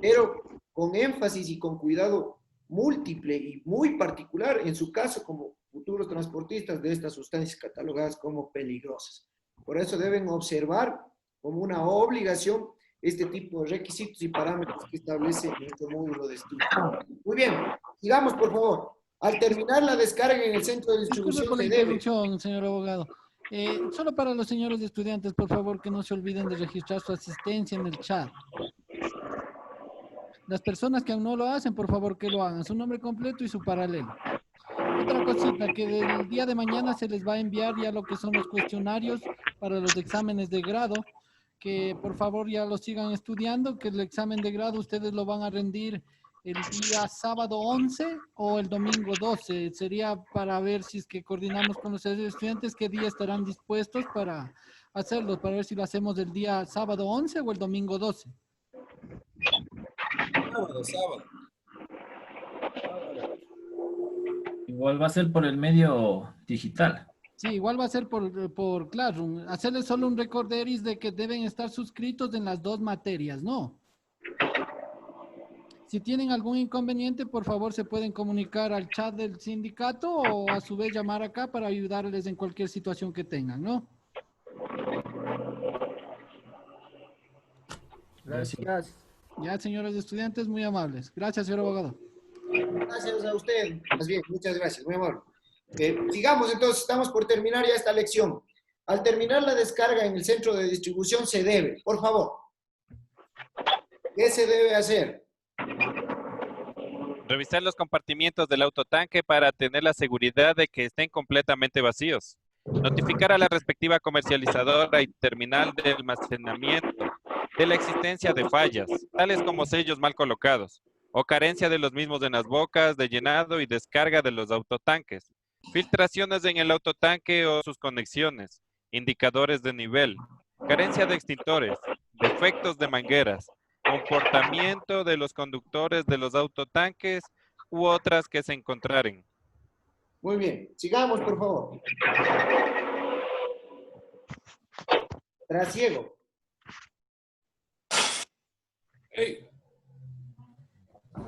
Pero con énfasis y con cuidado múltiple y muy particular, en su caso, como futuros transportistas de estas sustancias catalogadas como peligrosas. Por eso deben observar como una obligación este tipo de requisitos y parámetros que establece nuestro módulo de estudio. Muy bien, sigamos por favor. Al terminar la descarga en el centro de distribución Disculpe por la se debe... interrupción, señor abogado. Solo para los señores estudiantes, por favor, que no se olviden de registrar su asistencia en el chat. Las personas que aún no lo hacen, por favor, que lo hagan. Su nombre completo y su paralelo. Otra cosita, que del día de mañana se les va a enviar ya lo que son los cuestionarios para los exámenes de grado, que por favor ya lo sigan estudiando, que el examen de grado ustedes lo van a rendir el día sábado 11 o el domingo 12. Sería para ver si es que coordinamos con los estudiantes qué día estarán dispuestos para hacerlo, para ver si lo hacemos el día sábado 11 o el domingo 12. Sábado. Igual va a ser por el medio digital. Sí, igual va a ser por Classroom. Hacerles solo un recorderis de que deben estar suscritos en las dos materias, ¿no? Si tienen algún inconveniente, por favor, se pueden comunicar al chat del sindicato o a su vez llamar acá para ayudarles en cualquier situación que tengan, ¿no? Gracias. Ya, señores estudiantes, muy amables. Gracias, señor abogado. Gracias a usted. Más bien, muchas gracias, muy amable. Sigamos entonces, estamos por terminar ya esta lección. Al terminar la descarga en el centro de distribución se debe, por favor. ¿Qué se debe hacer? Revisar los compartimientos del autotanque para tener la seguridad de que estén completamente vacíos. Notificar a la respectiva comercializadora y terminal de almacenamiento de la existencia de fallas, tales como sellos mal colocados, o carencia de los mismos en las bocas de llenado y descarga de los autotanques, filtraciones en el autotanque o sus conexiones, indicadores de nivel, carencia de extintores, defectos de mangueras, comportamiento de los conductores de los autotanques u otras que se encontraren. Muy bien, sigamos por favor. Trasiego.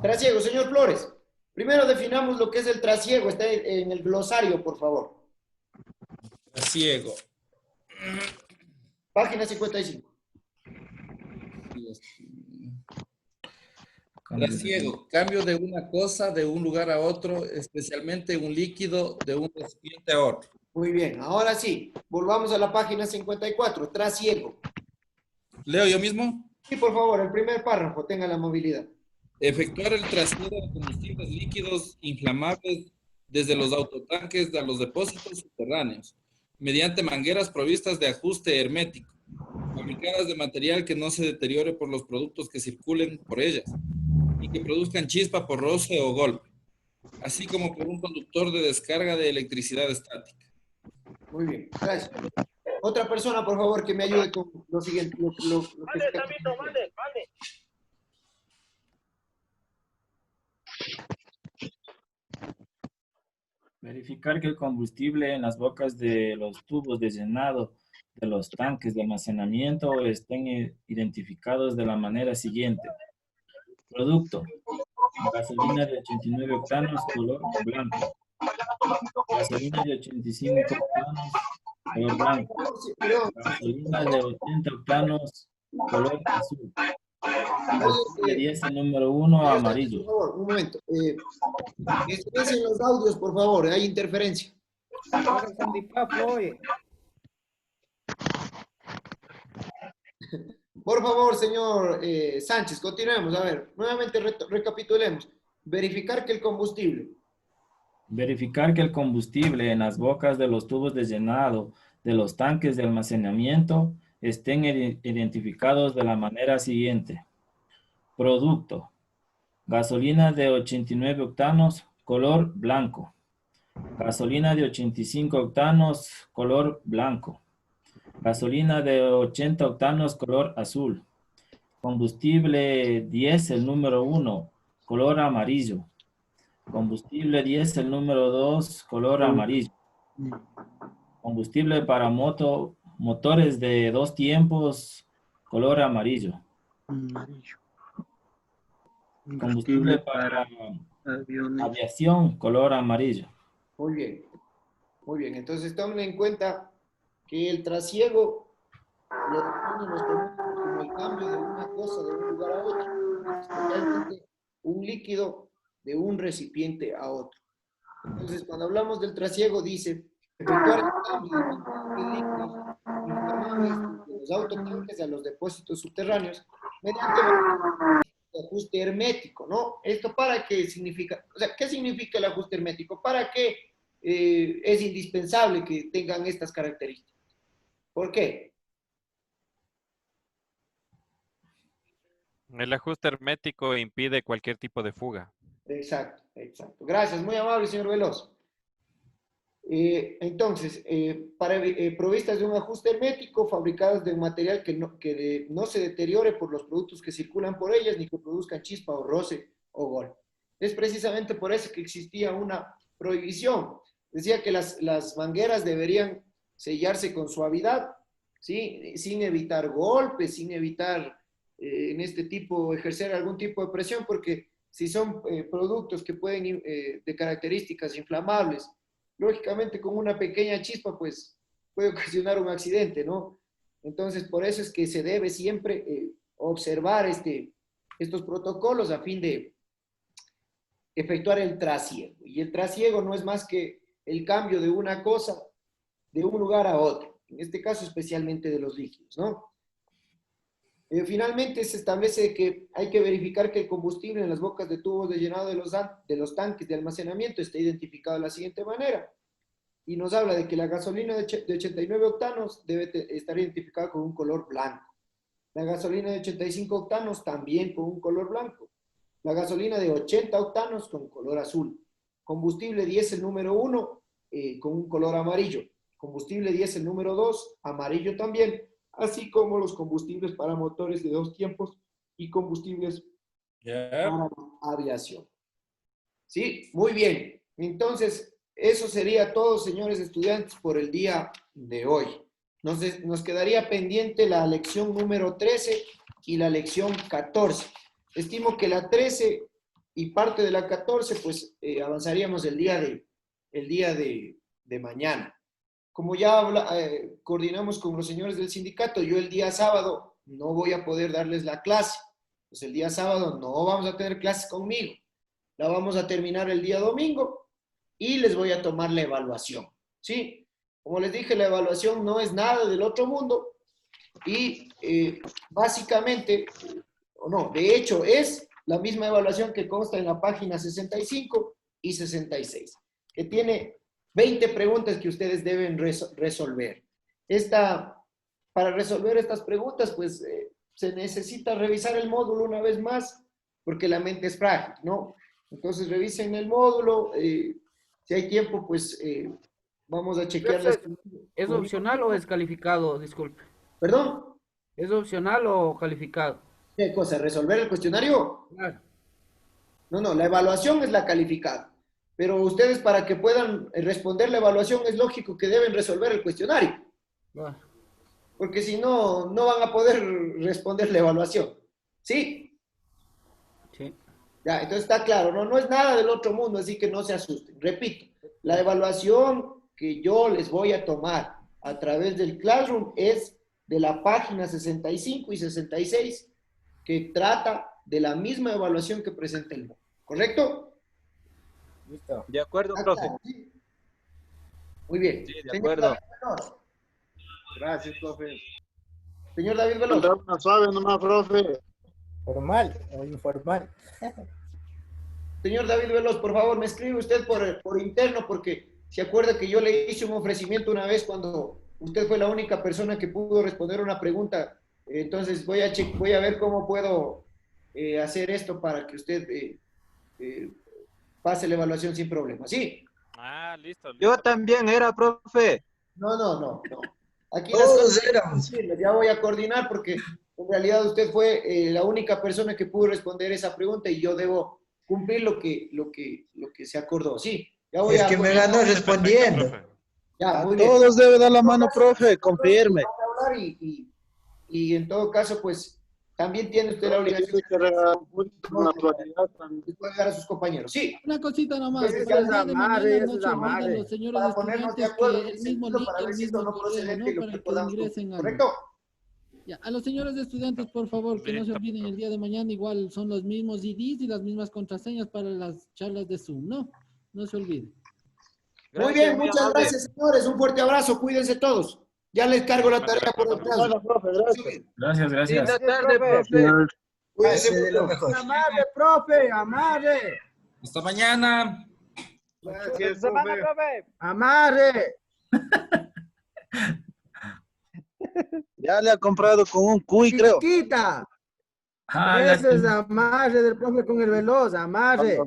Trasiego, señor Flores. Primero definamos lo que es el trasiego. Está en el glosario, por favor. Trasiego. Página 55. Trasiego, cambio de una cosa de un lugar a otro, especialmente un líquido de un recipiente a otro. Muy bien, ahora sí, volvamos a la página 54, trasiego. ¿Leo yo mismo? Sí, por favor, el primer párrafo, tenga la movilidad. Efectuar el trasiego de combustibles líquidos inflamables desde los autotanques a los depósitos subterráneos, mediante mangueras provistas de ajuste hermético, fabricadas de material que no se deteriore por los productos que circulen por ellas y que produzcan chispa por roce o golpe, así como por un conductor de descarga de electricidad estática. Muy bien, gracias. Otra persona, por favor, que me ayude con lo siguiente. Mande. Verificar que el combustible en las bocas de los tubos de llenado de los tanques de almacenamiento estén identificados de la manera siguiente. Producto: gasolina de 89 octanos, color blanco. Gasolina de 85 octanos, color blanco. Gasolina de 80 octanos, color azul. De 10 el número 1, amarillo. Por favor, un momento. Silencien los audios, por favor, hay interferencia. Por favor, señor Sánchez, continuemos. A ver, nuevamente recapitulemos. Verificar que el combustible. Verificar que el combustible en las bocas de los tubos de llenado de los tanques de almacenamiento estén identificados de la manera siguiente. Producto: gasolina de 89 octanos, color blanco. Gasolina de 85 octanos, color blanco. Gasolina de 80 octanos, color azul. Combustible 10, el número 1, color amarillo. Combustible diésel número 2, color amarillo. Combustible para motores de 2 tiempos, color amarillo. Combustible para aviación, color amarillo. Muy bien. Muy bien. Entonces, tomen en cuenta que el trasiego lo tenemos como el cambio de una cosa de un lugar a otro, especialmente un líquido de un recipiente a otro. Entonces, cuando hablamos del trasiego, dice efectuar el cambio de líquidos inflamables de los autotanques a los depósitos subterráneos mediante el ajuste hermético, ¿no? ¿Esto para qué significa? O sea, ¿qué significa el ajuste hermético? ¿Para qué es indispensable que tengan estas características? ¿Por qué? El ajuste hermético impide cualquier tipo de fuga. Exacto, exacto. Gracias, muy amable, señor Veloz. Entonces, provistas de un ajuste hermético, fabricadas de un material que no se deteriore por los productos que circulan por ellas, ni que produzcan chispa o roce o golpe. Es precisamente por eso que existía una prohibición. Decía que las mangueras deberían sellarse con suavidad, ¿sí? Sin evitar golpes, sin evitar en este tipo, ejercer algún tipo de presión, porque si son productos que pueden, de características inflamables, lógicamente con una pequeña chispa, pues puede ocasionar un accidente, ¿no? Entonces, por eso es que se debe siempre observar estos protocolos a fin de efectuar el trasiego. Y el trasiego no es más que el cambio de una cosa de un lugar a otro, en este caso especialmente de los líquidos, ¿no? Finalmente se establece que hay que verificar que el combustible en las bocas de tubos de llenado de los tanques de almacenamiento esté identificado de la siguiente manera. Y nos habla de que la gasolina de 89 octanos debe estar identificada con un color blanco. La gasolina de 85 octanos también con un color blanco. La gasolina de 80 octanos con color azul. Combustible diésel número 1 con un color amarillo. Combustible diésel número 2, amarillo también, así como los combustibles para motores de 2 tiempos y combustibles para aviación. ¿Sí? Muy bien. Entonces, eso sería todo, señores estudiantes, por el día de hoy. Nos quedaría pendiente la lección número 13 y la lección 14. Estimo que la 13 y parte de la 14, pues avanzaríamos el día de mañana. Como ya coordinamos con los señores del sindicato, yo el día sábado no voy a poder darles la clase. Pues el día sábado no vamos a tener clases conmigo. La vamos a terminar el día domingo y les voy a tomar la evaluación. ¿Sí? Como les dije, la evaluación no es nada del otro mundo y básicamente, o no, de hecho es la misma evaluación que consta en la página 65 y 66, que tiene 20 preguntas que ustedes deben resolver. Para resolver estas preguntas, pues se necesita revisar el módulo una vez más, porque la mente es frágil, ¿no? Entonces revisen el módulo, si hay tiempo, pues vamos a chequear. ¿Es opcional o es calificado? Disculpe. ¿Perdón? ¿Es opcional o calificado? ¿Qué cosa? ¿Resolver el cuestionario? Claro. No, la evaluación es la calificada. Pero ustedes, para que puedan responder la evaluación, es lógico que deben resolver el cuestionario. Claro. Porque si no, no van a poder responder la evaluación. ¿Sí? Sí. Ya, entonces está claro, no es nada del otro mundo, así que no se asusten. Repito, la evaluación que yo les voy a tomar a través del Classroom es de la página 65 y 66, que trata de la misma evaluación que presenta el módulo. ¿Correcto? Listo. De acuerdo, profe. Muy bien. Sí, de acuerdo. Gracias, profe. Señor David Veloz. No sabe nomás, profe. Formal o informal. Señor David Veloz, por favor, me escribe usted por interno, porque se acuerda que yo le hice un ofrecimiento una vez cuando usted fue la única persona que pudo responder una pregunta. Entonces voy a ver cómo puedo hacer esto para que usted pase la evaluación sin problema. ¿Sí? Ah, listo. Yo también era, profe. No. Aquí todos éramos. Ya voy a coordinar porque en realidad usted fue la única persona que pudo responder esa pregunta y yo debo cumplir lo que se acordó. Sí, ya voy Es a que me ganó respondiendo. Ya, muy A bien. todos debe dar la mano, profe, confirme. Y en todo caso, pues, también tiene usted la obligación de dar a sus compañeros. Sí. Una cosita nomás. Ese Para es el día de amarre, mañana ese no es se olviden amarre. los señores Para ponernos de estudiantes acuerdo que en el ese mismo sentido, link, para el ver si mismo esto no correo, procede ¿no? y lo Para que que podamos ingresen al... ¿correcto? Ya, a los señores estudiantes, por favor, que no se olviden el día de mañana, igual son los mismos IDs y las mismas contraseñas para las charlas de Zoom, ¿no? No se olviden. Muy bien, muchas gracias, señores. Un fuerte abrazo, cuídense todos. Ya les cargo la tarea por atrás. Gracias, gracias. Linda tarde, profe. Cuídense de lo mucho. mejor. Amarre, profe, amarre. Hasta mañana. Gracias, profe. Amarre. Ya le ha comprado con un cuy, creo. Chiquita. Ah, Ese es amarre del profe con el veloz, amarre.